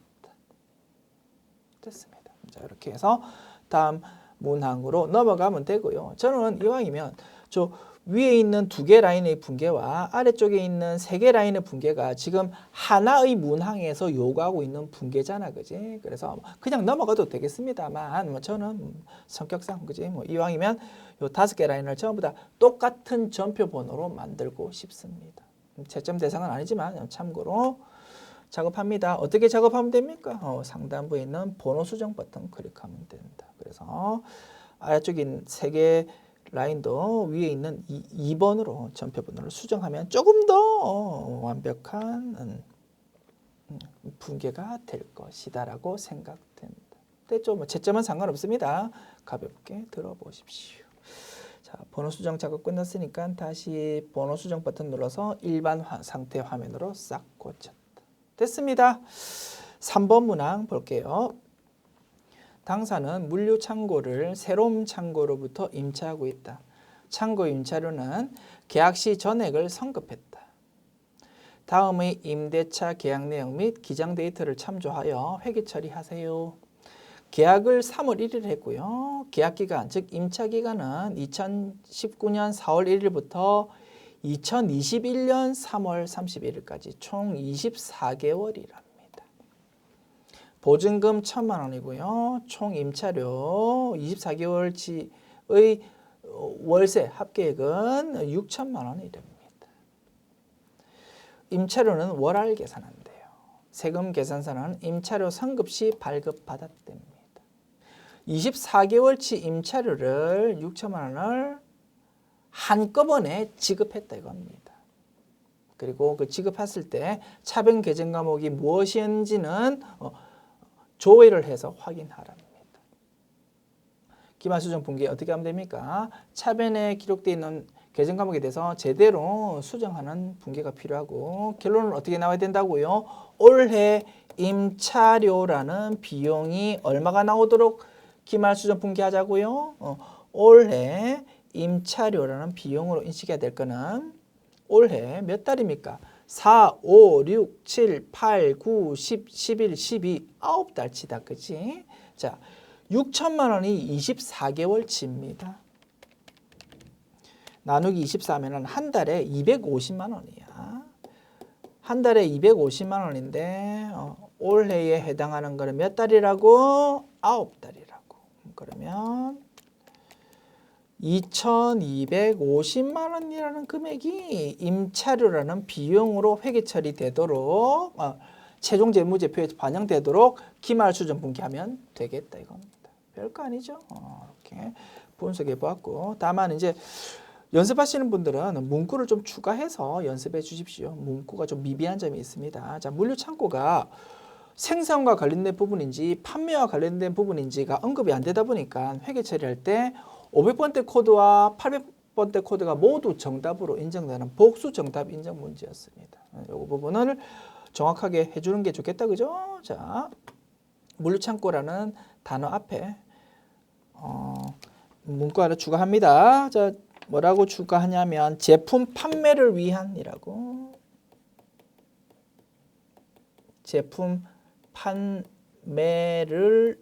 됐습니다. 자, 이렇게 해서 다음 문항으로 넘어가면 되고요. 저는 이왕이면 저 위에 있는 2개 라인의 분계와 아래쪽에 있는 3개 라인의 분계가 지금 하나의 문항에서 요구하고 있는 분계잖아, 그지? 그래서 그냥 넘어가도 되겠습니다만, 저는 성격상, 그지? 이왕이면 요 5개 라인을 전부 다 똑같은 전표 번호로 만들고 싶습니다. 채점 대상은 아니지만 참고로 작업합니다. 어떻게 작업하면 됩니까? 상단부에 있는 번호 수정 버튼 클릭하면 된다. 그래서 아래쪽에 있는 3개 라인도 위에 있는 2번으로 전표 번호를 수정하면 조금 더 완벽한 분계가 될 것이다라고 생각된다. 됐죠? 채점은 상관없습니다. 가볍게 들어보십시오. 자, 번호 수정 작업 끝났으니까 다시 번호 수정 버튼 눌러서 일반 상태 화면으로 싹 고쳤다. 됐습니다. 3번 문항 볼게요. 당사는 물류 창고를 새로운 창고로부터 임차하고 있다. 창고 임차료는 계약 시 전액을 선급했다. 다음의 임대차 계약 내용 및 기장 데이터를 참조하여 회계 처리하세요. 계약을 3월 1일 했고요. 계약 기간, 즉 임차 기간은 2019년 4월 1일부터 2021년 3월 31일까지 총 24개월이랍니다. 보증금 1,000만 원이고요. 총 임차료 24개월치의 월세 합계액은 6천만 원이 됩니다. 임차료는 월할 계산한대요. 세금 계산서는 임차료 선급 시 발급받았답니다. 24개월치 임차료를 6천만 원을 한꺼번에 지급했다 이겁니다. 그리고 그 지급했을 때 차변 계정 과목이 무엇인지는 조회를 해서 확인하랍니다. 기말수정 분기 어떻게 하면 됩니까? 차변에 기록되어 있는 계정 과목에 대해서 제대로 수정하는 분기가 필요하고 결론은 어떻게 나와야 된다고요? 올해 임차료라는 비용이 얼마가 나오도록 기말수정 분기하자고요? 올해 임차료라는 비용으로 인식해야 될 거는 올해 몇 달입니까? 4, 5, 6, 7, 8, 9, 10, 11, 12, 9달치다. 그치? 자, 6천만 원이 24개월치입니다. 나누기 24면은 한 달에 250만 원이야. 한 달에 250만 원인데 올해에 해당하는 거는 몇 달이라고? 9달이라고. 그러면 2,250만 원이라는 금액이 임차료라는 비용으로 회계 처리되도록 최종 재무제표에 반영되도록 기말수정 분기하면 되겠다 이겁니다. 별거 아니죠? 이렇게 분석해 보았고, 다만 이제 연습하시는 분들은 문구를 좀 추가해서 연습해 주십시오. 문구가 좀 미비한 점이 있습니다. 자, 물류 창고가 생산과 관련된 부분인지 판매와 관련된 부분인지가 언급이 안 되다 보니까 회계 처리할 때 500번대 코드와 800번대 코드가 모두 정답으로 인정되는 복수 정답 인정 문제였습니다. 이 부분을 정확하게 해주는 게 좋겠다, 그죠? 자, 물류창고라는 단어 앞에 문구 하나 추가합니다. 자, 뭐라고 추가하냐면 제품 판매를 위한이라고. 제품 판매를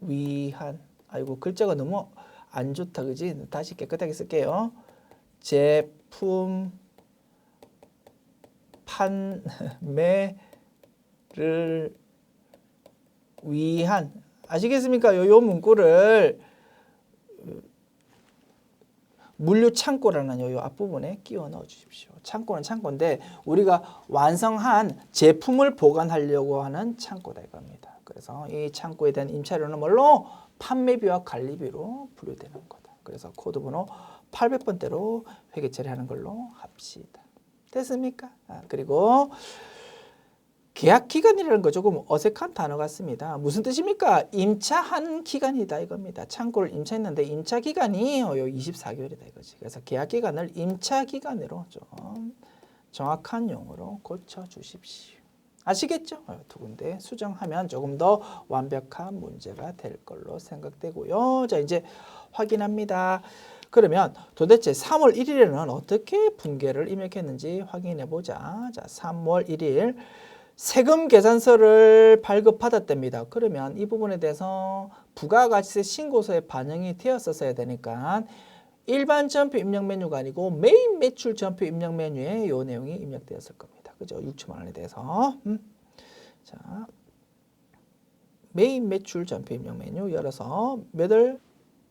위한. 아이고, 글자가 너무 안 좋다, 그지? 다시 깨끗하게 쓸게요. 제품 판매를 위한. 아시겠습니까? 요 문구를 물류 창고라는 요 앞부분에 끼워 넣어 주십시오. 창고는 창고인데 우리가 완성한 제품을 보관하려고 하는 창고다 이겁니다. 그래서 이 창고에 대한 임차료는 뭘로? 판매비와 관리비로 분류되는 거다. 그래서 코드 번호 800번대로 회계 처리하는 걸로 합시다. 됐습니까? 그리고 계약 기간이라는 거 조금 어색한 단어 같습니다. 무슨 뜻입니까? 임차한 기간이다 이겁니다. 창고를 임차했는데 임차 기간이 24개월이다 이거지. 그래서 계약 기간을 임차 기간으로 좀 정확한 용어로 고쳐 주십시오. 아시겠죠? 두 군데 수정하면 조금 더 완벽한 문제가 될 걸로 생각되고요. 자, 이제 확인합니다. 그러면 도대체 3월 1일에는 어떻게 분계를 입력했는지 확인해 보자. 자, 3월 1일 세금 계산서를 발급받았답니다. 그러면 이 부분에 대해서 부가가치세 신고서에 반영이 되었었어야 되니까 일반 전표 입력 메뉴가 아니고 메인 매출 전표 입력 메뉴에 이 내용이 입력되었을 겁니다. 그죠? 6천만 원에 대해서. 자, 메인 매출 전표 입력 메뉴 열어서 몇 월?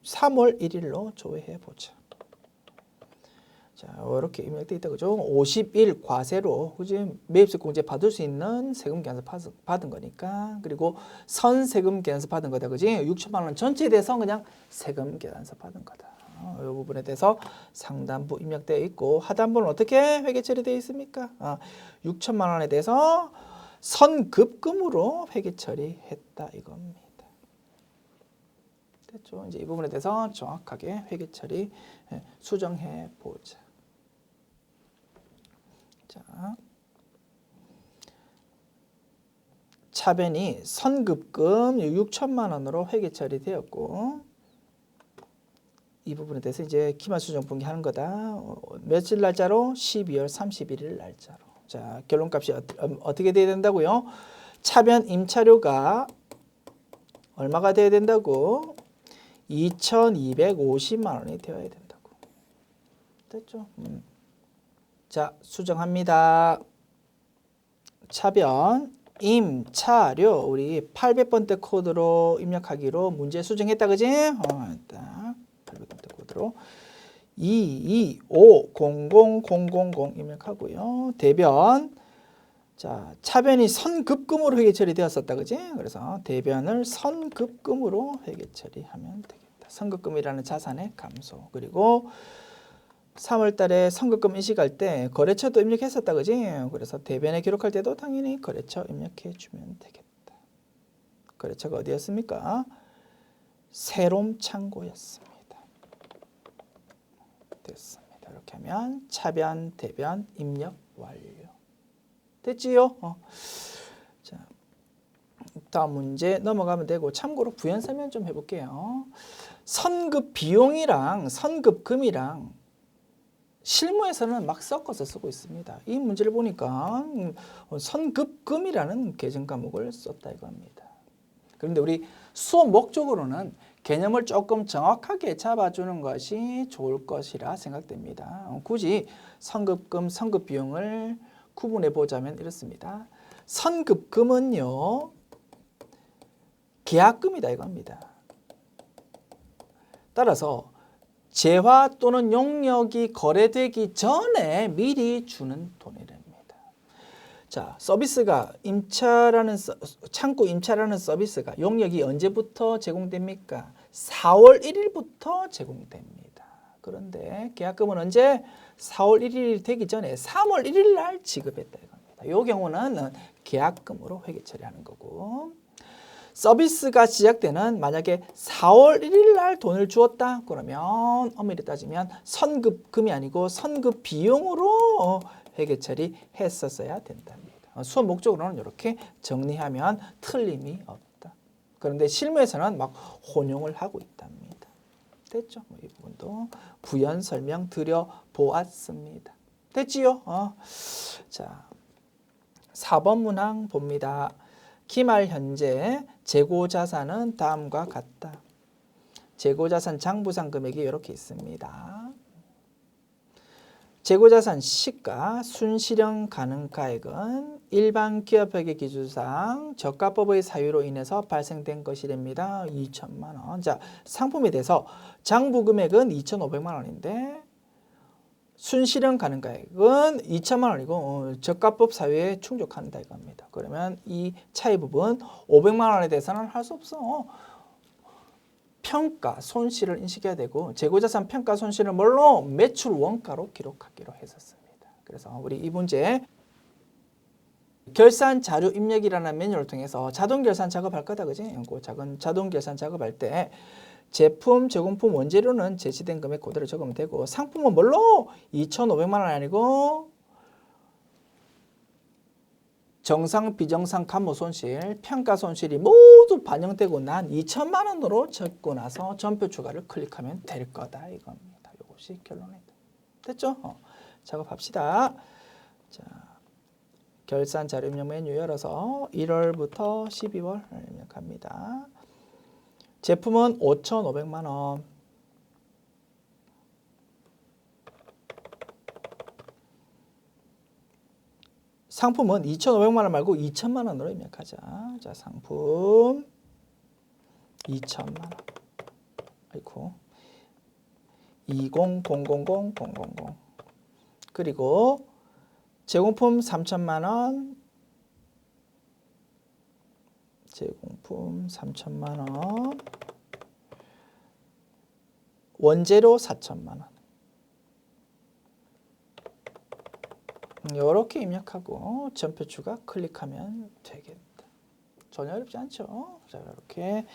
3월 1일로 조회해 보자. 자, 이렇게 입력되어 있다, 그죠? 50일 과세로, 그지? 매입세 공제 받을 수 있는 세금 계산서 받은 거니까. 그리고 선 세금 계산서 받은 거다, 그지? 6천만 원 전체에 대해서 그냥 세금 계산서 받은 거다. 이 부분에 대해서 상단부 입력되어 있고, 하단부는 어떻게 회계 처리되어 있습니까? 6천만 원에 대해서 선급금으로 회계 처리했다, 이겁니다. 됐죠? 이제 이 부분에 대해서 정확하게 회계 처리 수정해 보자. 자, 차변이 선급금 6천만 원으로 회계 처리되었고 이 부분에 대해서 이제 기말수정 분기하는 거다. 며칠 날짜로? 12월 31일 날짜로. 자, 결론값이 어떻게 돼야 된다고요? 차변 임차료가 얼마가 돼야 된다고? 2,250만 원이 되어야 된다고. 됐죠? 자, 수정합니다. 차변 임차료 우리 800번대 코드로 입력하기로 문제 수정했다, 그지? 딱 800번대 코드로 2250000 입력하고요. 대변 자, 차변이 선급금으로 회계 처리되었었다, 그지? 그래서 대변을 선급금으로 회계 처리하면 되겠다. 선급금이라는 자산의 감소. 그리고 3월 달에 선급금 인식할 때 거래처도 입력했었다, 그지? 그래서 대변에 기록할 때도 당연히 거래처 입력해 주면 되겠다. 거래처가 어디였습니까? 새롬 창고였습니다. 됐습니다. 이렇게 하면 차변, 대변 입력 완료. 됐지요? 자, 다음 문제 넘어가면 되고 참고로 부연 설명 좀 해볼게요. 선급 비용이랑 선급금이랑 실무에서는 막 섞어서 쓰고 있습니다. 이 문제를 보니까 선급금이라는 계정 과목을 썼다 이겁니다. 그런데 우리 수업 목적으로는 개념을 조금 정확하게 잡아주는 것이 좋을 것이라 생각됩니다. 굳이 선급금, 선급비용을 구분해 보자면 이렇습니다. 선급금은요, 계약금이다 이겁니다. 따라서 재화 또는 용역이 거래되기 전에 미리 주는 돈이랍니다. 자, 서비스가 창고 임차라는 서비스가 용역이 언제부터 제공됩니까? 4월 1일부터 제공됩니다. 그런데 계약금은 언제? 4월 1일이 되기 전에 3월 1일 날 지급했다 이겁니다. 이 경우는 계약금으로 회계 처리하는 거고, 서비스가 시작되는 만약에 4월 1일 날 돈을 주었다 그러면 엄밀히 따지면 선급금이 아니고 선급 비용으로 회계 처리했었어야 된답니다. 수업 목적으로는 이렇게 정리하면 틀림이 없다. 그런데 실무에서는 막 혼용을 하고 있답니다. 됐죠? 이 부분도 부연 설명 드려 보았습니다. 됐지요? 자, 4번 문항 봅니다. 기말 현재 재고자산은 다음과 같다. 재고자산 장부상 금액이 이렇게 있습니다. 재고자산 시가 순실현 가능가액은 일반 기업회계 기준상 저가법의 사유로 인해서 발생된 것이랍니다. 2천만 원. 자, 상품에 대해서 장부 금액은 2,500만 원인데 순실현 가능가액은 2천만 원이고 저가법 사유에 충족한다 이겁니다. 그러면 이 차이 부분 500만 원에 대해서는 할 수 없어. 평가 손실을 인식해야 되고 재고자산 평가 손실을 뭘로? 매출 원가로 기록하기로 했었습니다. 그래서 우리 이 문제 결산 자료 입력이라는 메뉴를 통해서 자동 결산 작업할 거다, 그지? 자동 결산 작업할 때 제품, 제공품, 원재료는 제시된 금액 그대로 적으면 되고 상품은 뭘로? 2,500만 원 아니고 정상, 비정상 감모 손실, 평가 손실이 모두 반영되고 난 2천만 원으로 적고 나서 전표 추가를 클릭하면 될 거다 이겁니다. 이것이 결론이다. 됐죠? 작업합시다. 자, 결산 자료 입력 메뉴 열어서 1월부터 12월 입력합니다. 제품은 5,500만 원. 상품은 2,500만 원 말고 2천만 원으로 입력하자. 자, 상품 2천만 원. 아이고. 2000000. 그리고 제공품 3천만 원. 제공품 3천만 원. 원재료 4천만 원. 이렇게 입력하고 전표 추가 클릭하면 되겠다. 전혀 어렵지 않죠? 자, 이렇게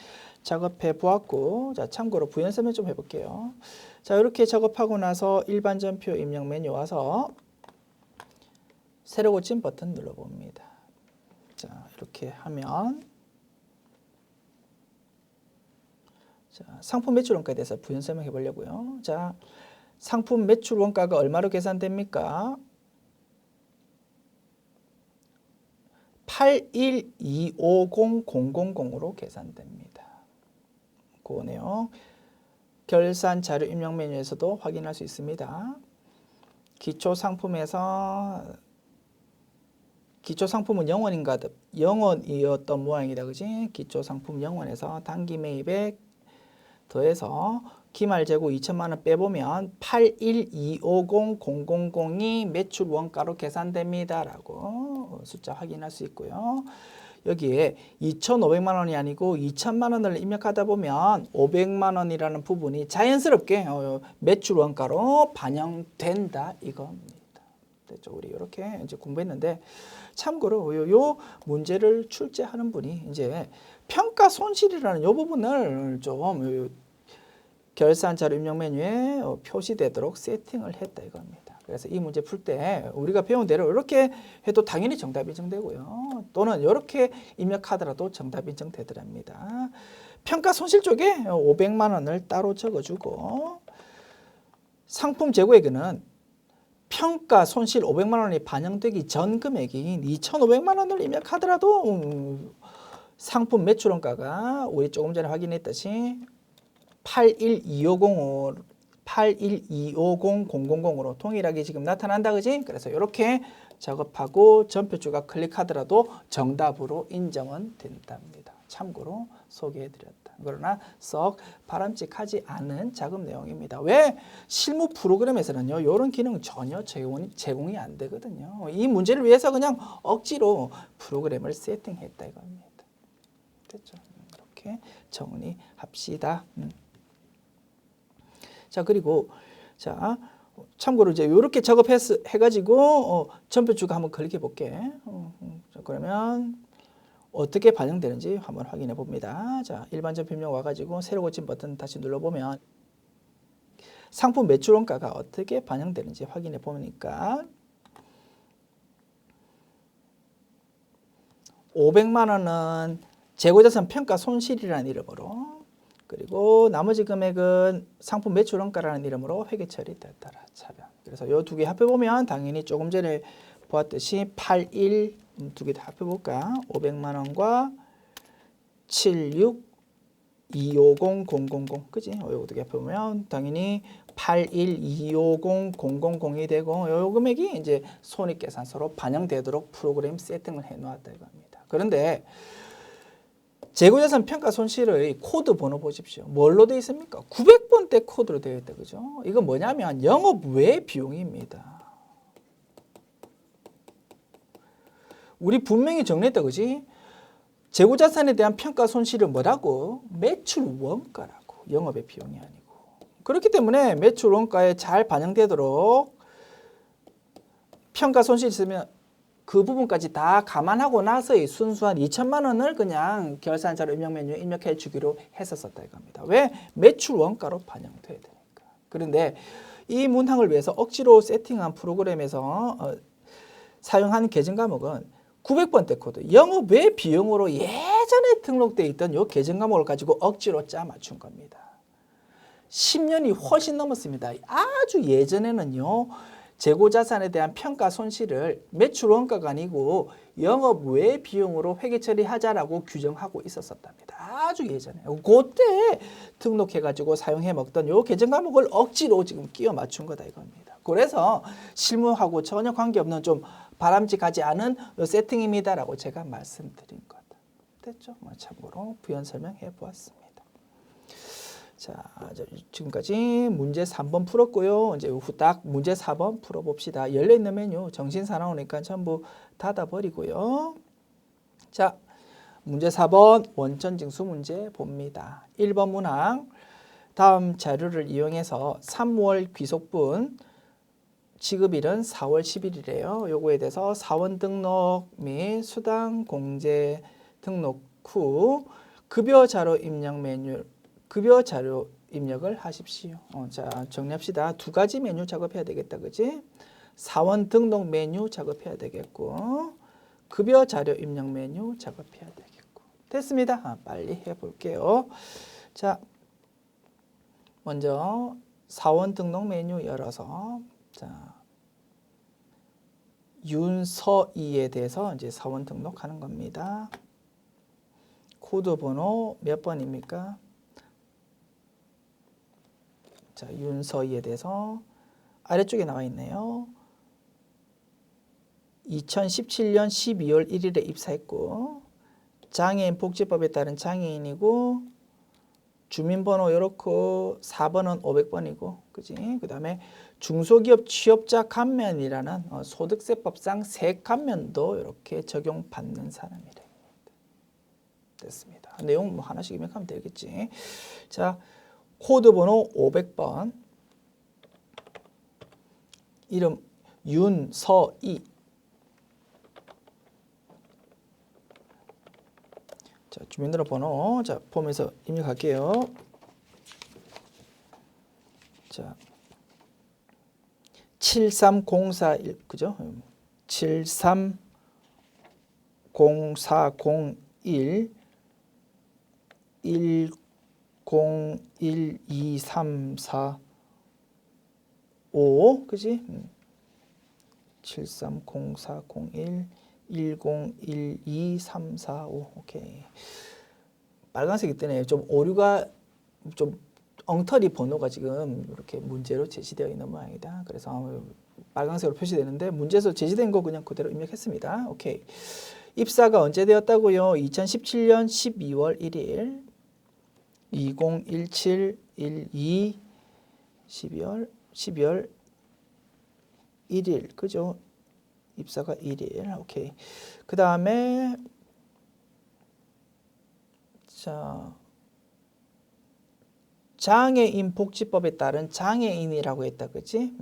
작업해 보았고, 자, 참고로 부연 설명 좀 해볼게요. 자, 이렇게 작업하고 나서 일반 전표 입력 메뉴 와서 새로 고침 버튼 눌러봅니다. 자, 이렇게 하면 자, 상품 매출 원가에 대해서 부연 설명해 보려고요. 자, 상품 매출 원가가 얼마로 계산됩니까? 81250,000으로 계산됩니다. 그 내용 결산 자료 입력 메뉴에서도 확인할 수 있습니다. 기초 상품은 영원이었던 모양이다, 그지? 기초 상품 영원에서 단기 매입에 더해서 기말 재고 2천만 원 빼보면 81250,000이 매출 원가로 계산됩니다라고 숫자 확인할 수 있고요. 여기에 2,500만 원이 아니고 2천만 원을 입력하다 보면 500만 원이라는 부분이 자연스럽게 매출 원가로 반영된다 이겁니다. 됐죠? 우리 이렇게 이제 공부했는데 참고로 요 문제를 출제하는 분이 이제 평가 손실이라는 요 부분을 좀 결산 자료 입력 메뉴에 표시되도록 세팅을 했다 이겁니다. 그래서 이 문제 풀 때 우리가 배운 대로 이렇게 해도 당연히 정답이 인정되고요. 또는 이렇게 입력하더라도 정답이 인정되더랍니다. 평가 손실 쪽에 500만 원을 따로 적어주고 상품 재고액은 평가 손실 500만 원이 반영되기 전 금액인 2,500만 원을 입력하더라도 상품 매출 원가가 우리 조금 전에 확인했듯이 81250,000으로 동일하게 지금 나타난다, 그지? 그래서 이렇게 작업하고 전표주가 클릭하더라도 정답으로 인정은 된답니다. 참고로 소개해드렸다. 그러나 썩 바람직하지 않은 작업 내용입니다. 왜? 실무 프로그램에서는요, 이런 기능 전혀 제공이 안 되거든요. 이 문제를 위해서 그냥 억지로 프로그램을 세팅했다 이겁니다. 됐죠? 이렇게 정리합시다. 자, 그리고 자, 참고로 이제 이렇게 작업해가지고 전표주가 한번 클릭해 볼게. 자, 그러면 어떻게 반영되는지 한번 확인해 봅니다. 자, 일반 전표 입력 와가지고 새로 고침 버튼 다시 눌러보면 상품 매출 원가가 어떻게 반영되는지 확인해 보니까 500만 원은 재고자산 평가 손실이라는 이름으로, 그리고 나머지 금액은 상품 매출 원가라는 이름으로 회계 처리됐더라. 차변. 그래서 이 두 개 합해보면 당연히 조금 전에 보았듯이 81 두 개 다 합해볼까? 500만 원과 76250,000, 그지? 요 두 개 합해보면 당연히 81250,000이 되고 요 금액이 이제 손익계산서로 반영되도록 프로그램 세팅을 해놓았다 이겁니다. 그런데 재고자산 평가 손실의 코드 번호 보십시오. 뭘로 되어 있습니까? 900번대 코드로 되어 있다, 그죠? 이건 뭐냐면 영업 외 비용입니다. 우리 분명히 정리했다, 그지? 재고자산에 대한 평가 손실은 뭐라고? 매출 원가라고. 영업의 비용이 아니고. 그렇기 때문에 매출 원가에 잘 반영되도록 평가 손실이 있으면 그 부분까지 다 감안하고 나서의 순수한 2천만 원을 그냥 결산자료 입력 메뉴에 입력해 주기로 했었다 이겁니다. 왜? 매출 원가로 반영돼야 되니까. 그런데 이 문항을 위해서 억지로 세팅한 프로그램에서 사용한 계정 과목은 900번대 코드, 영업 외 비용으로 예전에 등록되어 있던 이 계정 과목을 가지고 억지로 짜 맞춘 겁니다. 10년이 훨씬 넘었습니다. 아주 예전에는요. 재고자산에 대한 평가 손실을 매출 원가가 아니고 영업 외 비용으로 회계 처리하자라고 규정하고 있었답니다. 아주 예전에. 그때 등록해가지고 사용해 먹던 요 계정 과목을 억지로 지금 끼워 맞춘 거다 이겁니다. 그래서 실무하고 전혀 관계없는 좀 바람직하지 않은 세팅입니다라고 제가 말씀드린 거다. 됐죠? 참고로 부연 설명해 보았습니다. 자, 지금까지 문제 3번 풀었고요. 이제 후딱 문제 4번 풀어봅시다. 열려있는 메뉴 정신 사나우니까 전부 닫아버리고요. 자, 문제 4번 원천징수 문제 봅니다. 1번 문항 다음 자료를 이용해서 3월 귀속분 지급일은 4월 10일이래요. 요거에 대해서 사원 등록 및 수당 공제 등록 후 급여 자료 입력 메뉴 급여 자료 입력을 하십시오. 자, 정리합시다. 두 가지 메뉴 작업해야 되겠다, 그지? 사원 등록 메뉴 작업해야 되겠고, 급여 자료 입력 메뉴 작업해야 되겠고. 됐습니다. 빨리 해볼게요. 자, 먼저 사원 등록 메뉴 열어서 자, 윤서희에 대해서 이제 사원 등록하는 겁니다. 코드 번호 몇 번입니까? 자, 윤서희에 대해서 아래쪽에 나와 있네요. 2017년 12월 1일에 입사했고 장애인 복지법에 따른 장애인이고 주민번호 요렇고 4번은 500번이고 그지? 그다음에 중소기업 취업자 감면이라는 소득세법상 세감면도 이렇게 적용받는 사람이래. 됐습니다. 내용 뭐 하나씩 입력하면 되겠지. 자, 코드 번호 500번. 이름 윤서희. 자, 주민등록번호 자, 폼에서 입력할게요. 자, 73041 그죠? 73041 101234 그지? 73041 101234 오케이. 빨간색이 뜨네요. 좀 오류가 좀 엉터리 번호가 지금 이렇게 문제로 제시되어 있는 모양이다. 그래서 빨간색으로 표시되는데 문제에서 제시된 거 그냥 그대로 입력했습니다. 오케이. 입사가 언제 되었다고요? 2017년 12월 1일 2017 12 12월 1일 그죠? 입사가 1일. 오케이. 그 다음에 자 장애인 복지법에 따른 장애인이라고 했다. 그치?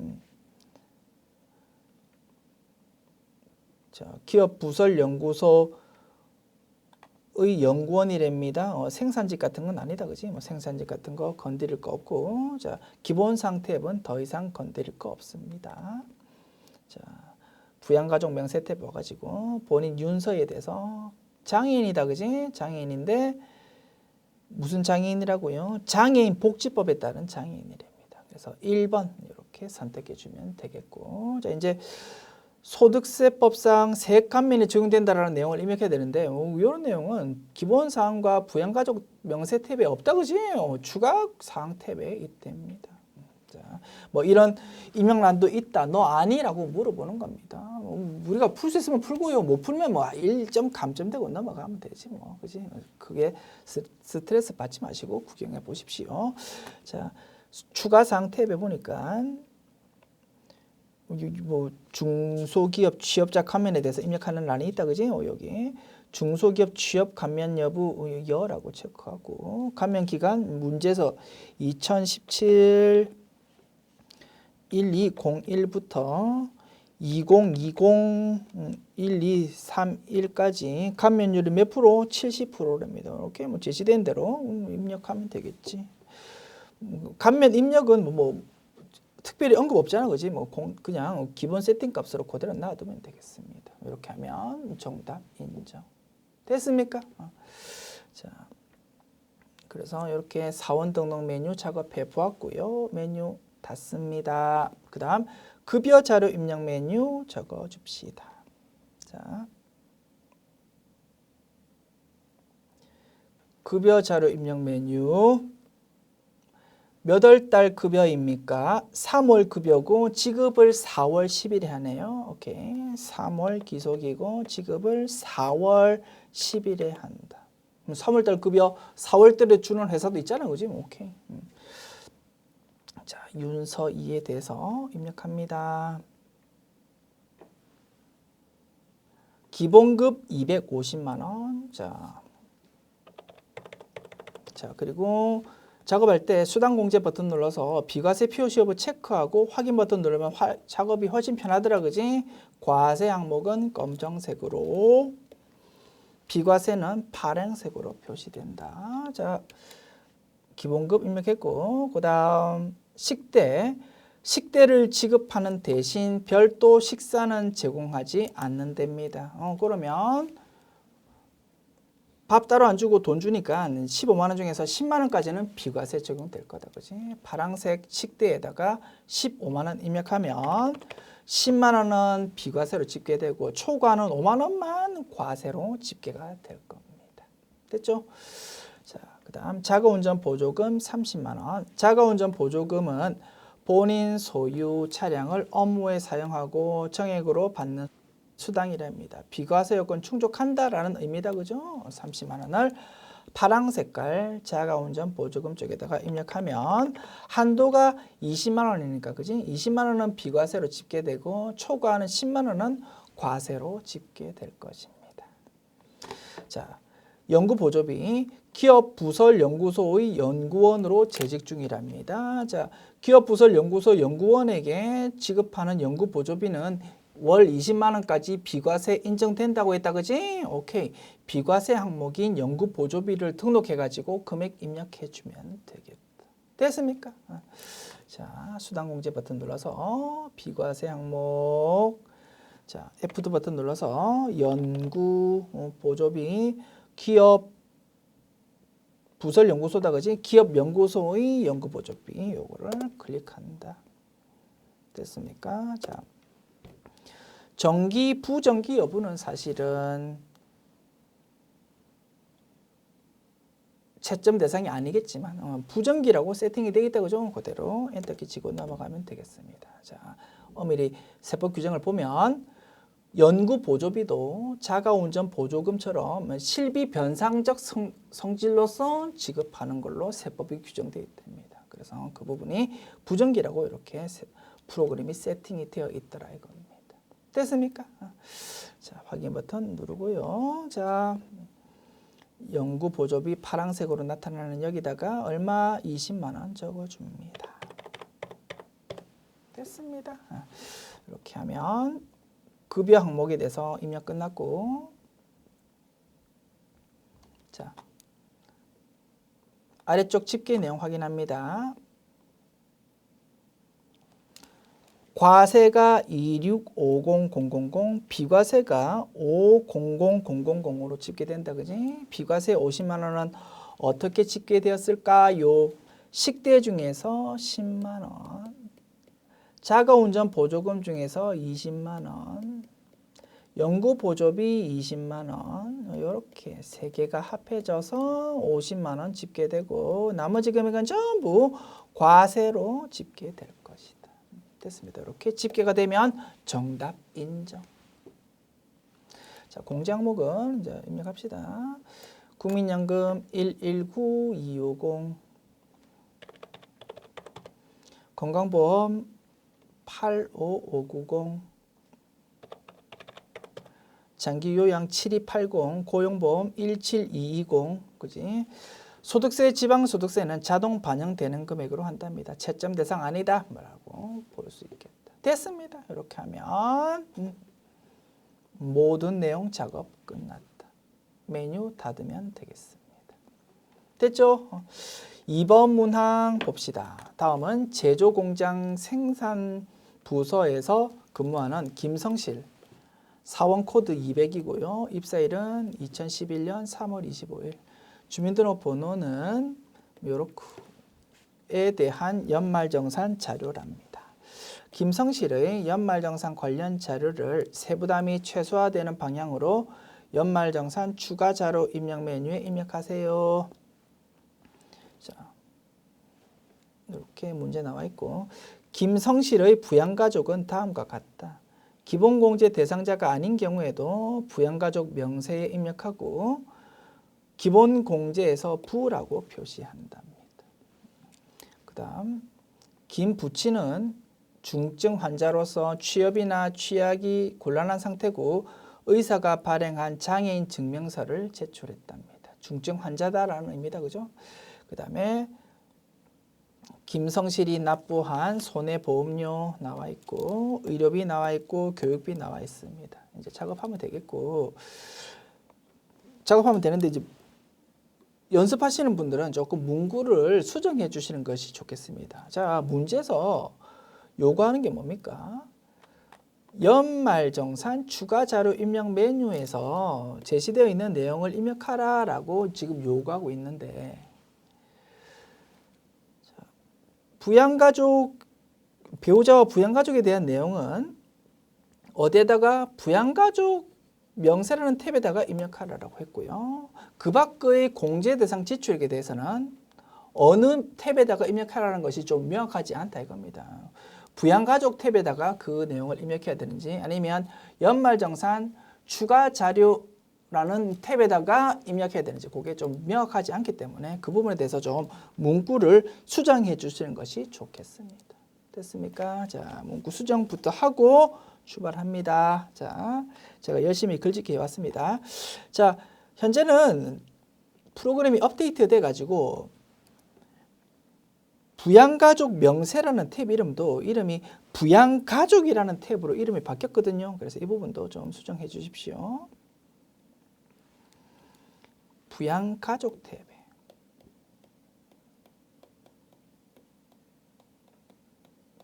자, 기업 부설 연구소의 연구원이랍니다. 생산직 같은 건 아니다. 그치? 뭐 생산직 같은 거 건드릴 거 없고. 자, 기본 상태은 더 이상 건드릴 거 없습니다. 자, 부양가족 명세 탭 와가지고 본인 윤서에 대해서 장애인이다. 그지? 장애인인데 무슨 장애인이라고요? 장애인 복지법에 따른 장애인이랍니다. 그래서 1번 이렇게 선택해 주면 되겠고. 자, 이제 소득세법상 세감면이 적용된다라는 내용을 입력해야 되는데 이런 내용은 기본 사항과 부양가족 명세 탭에 없다. 그지? 추가 사항 탭에 있답니다. 자, 뭐 이런 입력란도 있다. 너 아니라고 물어보는 겁니다. 우리가 풀 수 있으면 풀고요. 못 풀면 뭐 1점 감점되고 넘어가면 되지 뭐. 그지? 그게 스트레스 받지 마시고 구경해 보십시오. 자, 추가 사항 탭에 보니까 뭐 중소기업 취업자 감면에 대해서 입력하는 란이 있다. 그지? 여기 중소기업 취업 감면 여부 여라고 체크하고 감면 기간 문제에서 2017 1201부터 2020 1231까지 감면율이 몇 프로? 70%랍니다. 이렇게 뭐 제시된 대로 입력하면 되겠지. 감면 입력은 뭐 특별히 언급 없잖아. 그지? 뭐 그냥 기본 세팅 값으로 그대로 놔두면 되겠습니다. 이렇게 하면 정답 인정. 됐습니까? 자, 그래서 이렇게 사원 등록 메뉴 작업해 보았고요. 메뉴 닫습니다. 그 다음 급여 자료 입력 메뉴 적어 줍시다. 자, 급여 자료 입력 메뉴 몇 월 달 급여입니까? 3월 급여고 지급을 4월 10일에 하네요. 오케이. 3월 기속이고 지급을 4월 10일에 한다. 3월 달 급여 4월 달에 주는 회사도 있잖아. 그지? 오케이. 자, 윤서희에 대해서 입력합니다. 기본급 250만 원. 자, 그리고 작업할 때 수당 공제 버튼 눌러서 비과세 표시 여부 체크하고 확인 버튼 누르면 작업이 훨씬 편하더라. 그지? 과세 항목은 검정색으로, 비과세는 파란색으로 표시된다. 자, 기본급 입력했고, 그 다음 식대 식대를 지급하는 대신 별도 식사는 제공하지 않는답니다. 그러면 밥 따로 안 주고 돈 주니까 15만 원 중에서 10만 원까지는 비과세 적용될 거다. 그지? 파란색 식대에다가 15만 원 입력하면 10만 원은 비과세로 집계되고 초과는 5만 원만 과세로 집계가 될 겁니다. 됐죠? 자, 그다음 자가운전 보조금 30만 원. 자가운전 보조금은 본인 소유 차량을 업무에 사용하고 정액으로 받는 수당이랍니다. 비과세 요건 충족한다라는 의미다. 그죠? 30만 원을 파랑 색깔 자가운전 보조금 쪽에다가 입력하면 한도가 20만 원이니까 그지? 20만 원은 비과세로 집계되고 초과하는 10만 원은 과세로 집계될 것입니다. 자, 연구보조비 기업부설연구소의 연구원으로 재직 중이랍니다. 자, 기업부설연구소 연구원에게 지급하는 연구보조비는 월 20만 원까지 비과세 인정된다고 했다. 그지? 오케이. 비과세 항목인 연구보조비를 등록해가지고 금액 입력해주면 되겠다. 됐습니까? 자, 수당공제 버튼 눌러서 비과세 항목. 자, F2 버튼 눌러서 연구보조비 기업 부설연구소다. 그지? 기업연구소의 연구보조비 요거를 클릭한다. 됐습니까? 자. 정기, 부정기 여부는 사실은 채점 대상이 아니겠지만 부정기라고 세팅이 되어 있다고 좀 그대로 엔터키 치고 넘어가면 되겠습니다. 자, 엄밀히 세법 규정을 보면 연구보조비도 자가운전 보조금처럼 실비 변상적 성질로서 지급하는 걸로 세법이 규정되어 있답니다. 그래서 그 부분이 부정기라고 이렇게 프로그램이 세팅이 되어 있더라 이겁니다. 됐습니까? 자, 확인 버튼 누르고요. 자, 연구보조비 파란색으로 나타나는 여기다가 얼마 20만 원 적어줍니다. 됐습니다. 이렇게 하면 급여 항목에 대해서 입력 끝났고, 자, 아래쪽 집계 내용 확인합니다. 과세가 2650000, 비과세가 500000으로 집계된다. 그지? 비과세 50만 원은 어떻게 집계되었을까요? 식대 중에서 10만 원, 자가운전 보조금 중에서 20만 원, 연구보조비 20만 원, 이렇게 세 개가 합해져서 50만 원 집계되고 나머지 금액은 전부 과세로 집계될 것이다. 됐습니다. 이렇게 집계가 되면 정답 인정. 자, 공제 항목은 이제 입력합시다. 국민연금 119250, 건강보험 85590, 장기요양 7280, 고용보험 17220, 그지? 소득세, 지방소득세는 자동 반영되는 금액으로 한답니다. 채점 대상 아니다. 뭐라고 볼 수 있겠다. 됐습니다. 이렇게 하면 모든 내용 작업 끝났다. 메뉴 닫으면 되겠습니다. 됐죠? 2번 문항 봅시다. 다음은 제조공장 생산부서에서 근무하는 김성실. 사원 코드 200이고요. 입사일은 2011년 3월 25일. 주민등록번호는 요렇게 대한 연말정산 자료랍니다. 김성실의 연말정산 관련 자료를 세부담이 최소화되는 방향으로 연말정산 추가 자료 입력 메뉴에 입력하세요. 자, 이렇게 문제 나와 있고, 김성실의 부양가족은 다음과 같다. 기본공제 대상자가 아닌 경우에도 부양가족 명세에 입력하고 기본공제에서 부라고 표시한답니다. 그 다음 김부치는 중증 환자로서 취업이나 취약이 곤란한 상태고 의사가 발행한 장애인 증명서를 제출했답니다. 중증 환자다라는 의미다. 그죠? 그 다음에 김성실이 납부한 손해보험료 나와 있고 의료비 나와 있고 교육비 나와 있습니다. 이제 작업하면 되겠고, 작업하면 되는데 이제 연습하시는 분들은 조금 문구를 수정해 주시는 것이 좋겠습니다. 자, 문제에서 요구하는 게 뭡니까? 연말정산 추가 자료 입력 메뉴에서 제시되어 있는 내용을 입력하라라고 지금 요구하고 있는데, 부양가족, 배우자와 부양가족에 대한 내용은 어디에다가 부양가족 명세라는 탭에다가 입력하라고 했고요. 그 밖의 공제대상 지출액에 대해서는 어느 탭에다가 입력하라는 것이 좀 명확하지 않다 이겁니다. 부양가족 탭에다가 그 내용을 입력해야 되는지, 아니면 연말정산 추가 자료라는 탭에다가 입력해야 되는지, 그게 좀 명확하지 않기 때문에 그 부분에 대해서 좀 문구를 수정해 주시는 것이 좋겠습니다. 됐습니까? 자, 문구 수정부터 하고 출발합니다. 자, 제가 열심히 글짓기 해왔습니다. 자, 현재는 프로그램이 업데이트 돼가지고 부양가족 명세라는 탭 이름이 부양가족이라는 탭으로 이름이 바뀌었거든요. 그래서 이 부분도 좀 수정해 주십시오. 부양가족 탭에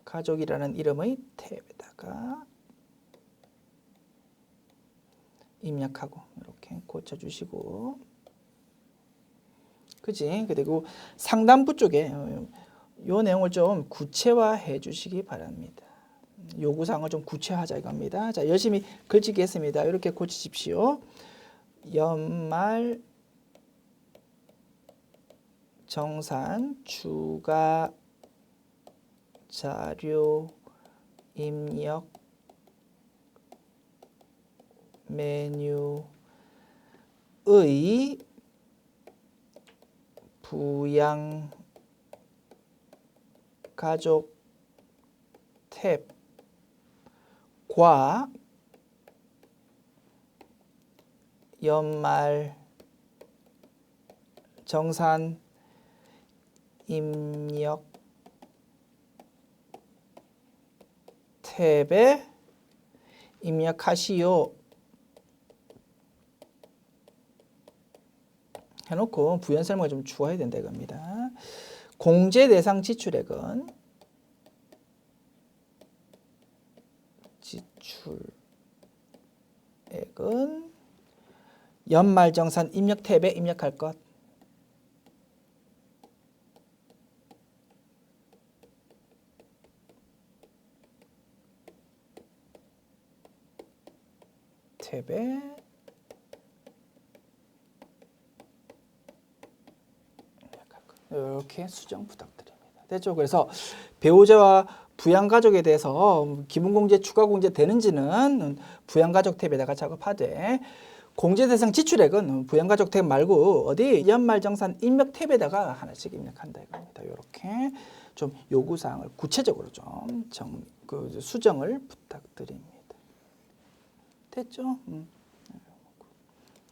가족이라는 이름의 탭에다가 입력하고 이렇게 고쳐주시고, 그지? 그리고 상단부 쪽에 요 내용을 좀 구체화해 주시기 바랍니다. 요구사항을 좀 구체화하자 이겁니다. 자, 열심히 글짓기 했습니다. 이렇게 고치십시오. 연말 정산 추가 자료 입력 메뉴의 부양가족 탭과 연말 정산 입력 탭에 입력하시오 해놓고 부연 설명을 좀 주어야 된다 이겁니다. 공제 대상 지출액은 연말정산 입력 탭에 입력할 것. 탭에 이렇게 수정 부탁드립니다. 됐죠? 그래서 배우자와 부양가족에 대해서 기본공제, 추가공제 되는지는 부양가족 탭에다가 작업하되, 공제대상 지출액은 부양가족 탭 말고 어디 연말정산 입력 탭에다가 하나씩 입력한다 이겁니다. 이렇게 좀 요구사항을 구체적으로 좀 수정을 부탁드립니다. 됐죠?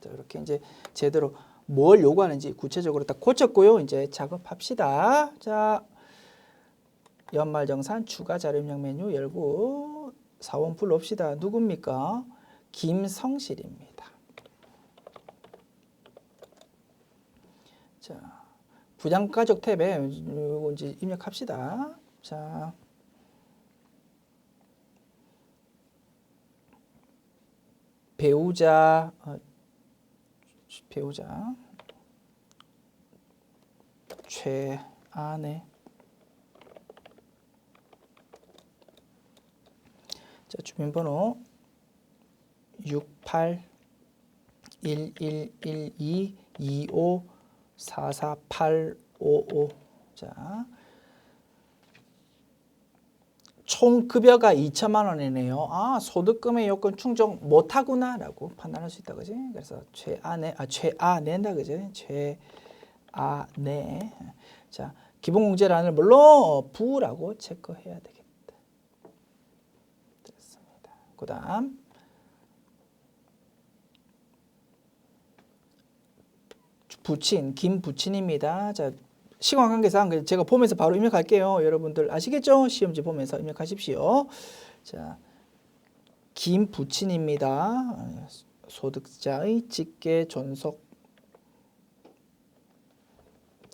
자, 이렇게 이제 제대로 뭘 요구하는지 구체적으로 딱 고쳤고요. 이제 작업합시다. 자, 연말정산 추가 자료 입력 메뉴 열고 사원 불러옵시다. 누굽니까? 김성실입니다. 자, 부양가족 탭에 이거 이제 입력합시다. 자, 배우자 최아내. 자, 주민번호 68111225448555. 자, 총 급여가 2천만 원이네요. 아, 소득금의 요건 충족 못하구나라고 판단할 수 있다, 그지? 그래서 최아내다, 그지? 최아내. 자, 기본공제란을 뭘로 부라고 체크해야 되겠다. 됐습니다. 그다음 부친 김부친입니다. 자, 시간 관계상 제가 보면서 바로 입력할게요. 여러분들 아시겠죠? 시험지 보면서 입력하십시오. 자, 김부친입니다. 소득자의 직계 존속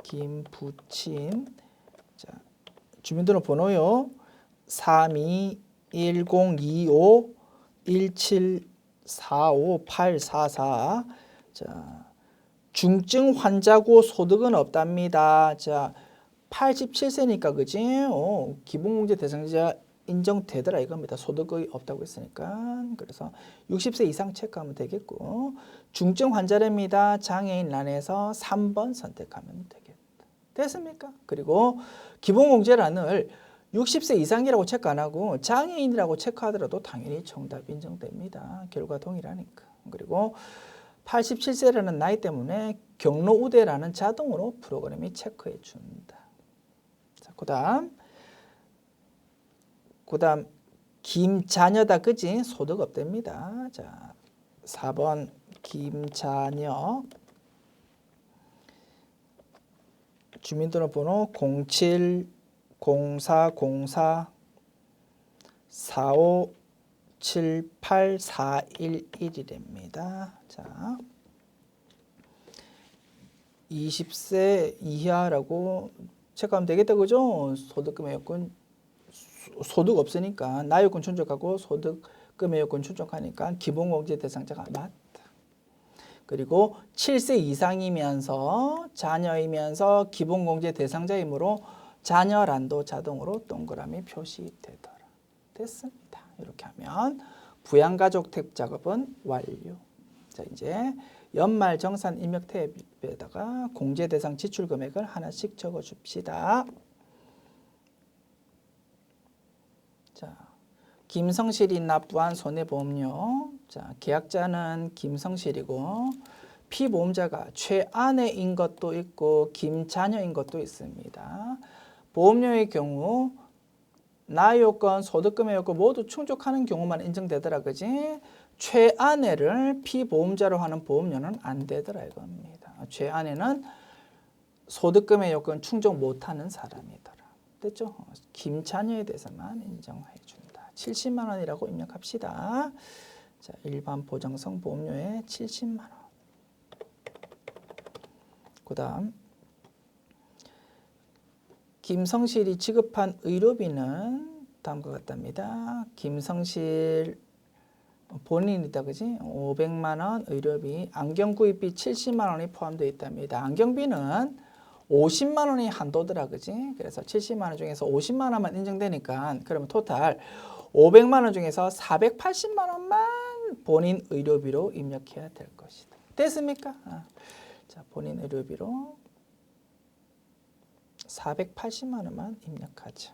김부친. 자, 주민등록 번호요. 321025 1745 자, 중증 환자고 소득은 없답니다. 자, 87세니까 그지? 기본공제 대상자 인정되더라 이겁니다. 소득이 없다고 했으니까. 그래서 60세 이상 체크하면 되겠고, 중증 환자랍니다. 장애인 란에서 3번 선택하면 되겠다. 됐습니까? 그리고 기본공제란을 60세 이상이라고 체크 안 하고 장애인이라고 체크하더라도 당연히 정답 인정됩니다. 결과 동일하니까. 그리고 87세라는 나이 때문에 경로 우대라는 자동으로 프로그램이 체크해 준다. 자, 그다음 김자녀다 그지? 소득 없답니다. 자, 4번 김자녀. 주민등록번호 070404 4578411이랍니다. 자, 20세 이하라고 체크하면 되겠다 그죠? 소득금 요건 소득 없으니까 나요건 충족하고 소득금 요건 충족하니까 기본공제 대상자가 맞다. 그리고 7세 이상이면서 자녀이면서 기본공제 대상자이므로 자녀란도 자동으로 동그라미 표시되더라. 됐습니다. 이렇게 하면 부양가족 탭 작업은 완료. 자, 이제 연말정산 입력 탭에다가 공제 대상 지출 금액을 하나씩 적어 줍시다. 자, 김성실이 납부한 손해보험료. 자, 계약자는 김성실이고 피보험자가 최아내인 것도 있고 김자녀인 것도 있습니다. 보험료의 경우 나요건, 소득금의 요건 모두 충족하는 경우만 인정되더라 그지? 최아내를 피보험자로 하는 보험료는 안 되더라 이겁니다. 최아내는 소득금의 요건 충족 못하는 사람이더라. 됐죠? 김자녀에 대해서만 인정해 준다. 70만 원이라고 입력합시다. 자, 일반 보장성 보험료에 70만 원. 그다음 김성실이 지급한 의료비는 다음과 같답니다. 김성실 본인이다 그지? 500만 원 의료비, 안경 구입비 70만 원이 포함되어 있답니다. 안경비는 50만 원이 한도더라 그지? 그래서 70만 원 중에서 50만 원만 인정되니까 그러면 토탈 500만 원 중에서 480만 원만 본인 의료비로 입력해야 될 것이다. 됐습니까? 자, 본인 의료비로 480만 원만 입력하죠.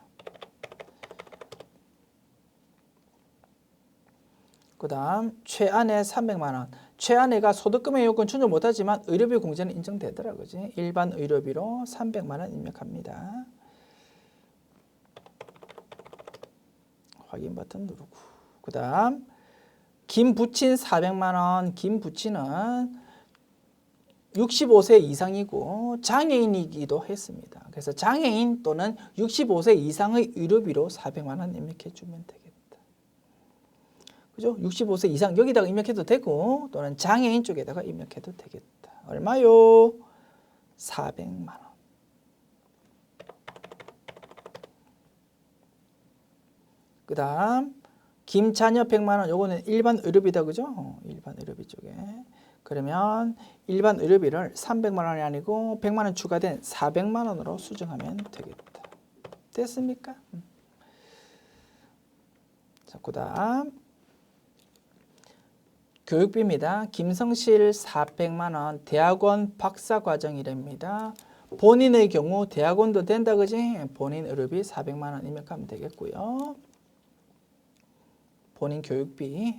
그 다음 최아내 300만 원. 최아내가 소득금의 요건 충족 못하지만 의료비 공제는 인정되더라 그지? 일반 의료비로 300만 원 입력합니다. 확인 버튼 누르고. 그 다음 김부친 400만 원. 김부친은 65세 이상이고 장애인이기도 했습니다. 그래서 장애인 또는 65세 이상의 의료비로 400만 원 입력해 주면 되겠다. 그죠? 65세 이상 여기다가 입력해도 되고 또는 장애인 쪽에다가 입력해도 되겠다. 얼마요? 400만 원. 그 다음 김자녀 100만 원. 요거는 일반 의료비다 그죠? 일반 의료비 쪽에. 그러면 일반 의료비를 300만 원이 아니고 100만 원 추가된 400만 원으로 수정하면 되겠다. 됐습니까? 자, 그 다음 교육비입니다. 김성실 400만 원, 대학원 박사과정이랍니다. 본인의 경우 대학원도 된다 그지? 본인 의료비 400만 원 입력하면 되겠고요. 본인 교육비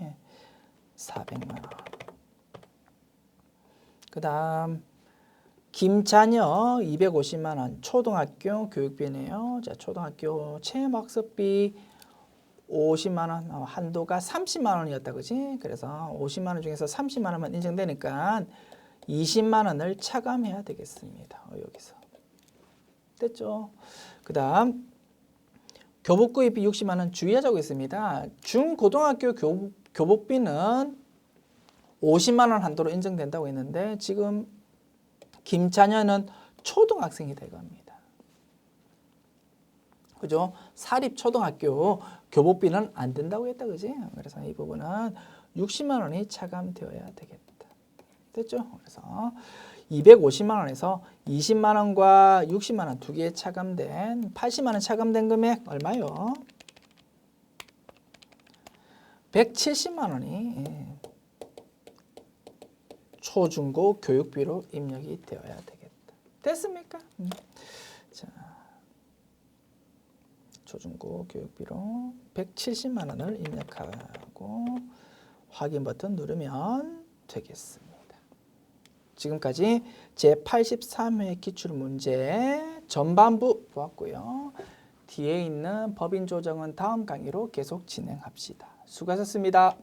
400만 원. 그 다음 김자녀 250만 원, 초등학교 교육비네요. 자, 초등학교 체험학습비 50만 원, 한도가 30만 원이었다 그지? 그래서 50만 원 중에서 30만 원만 인정되니까 20만 원을 차감해야 되겠습니다. 여기서 됐죠? 그 다음 교복구입비 60만 원 주의하자고 있습니다. 중고등학교 교복비는 50만 원 한도로 인정된다고 했는데 지금 김자녀는 초등학생이 돼갑니다. 그죠? 사립초등학교 교복비는 안 된다고 했다, 그지? 그래서 이 부분은 60만 원이 차감되어야 되겠다. 됐죠? 그래서 250만 원에서 20만 원과 60만 원 두 개 차감된 80만 원 차감된 금액 얼마요? 170만 원이 초중고 교육비로 입력이 되어야 되겠다. 됐습니까? 자, 초중고 교육비로 170만 원을 입력하고 확인 버튼 누르면 되겠습니다. 지금까지 제83회 기출문제 전반부 보았고요. 뒤에 있는 법인 조정은 다음 강의로 계속 진행합시다. 수고하셨습니다.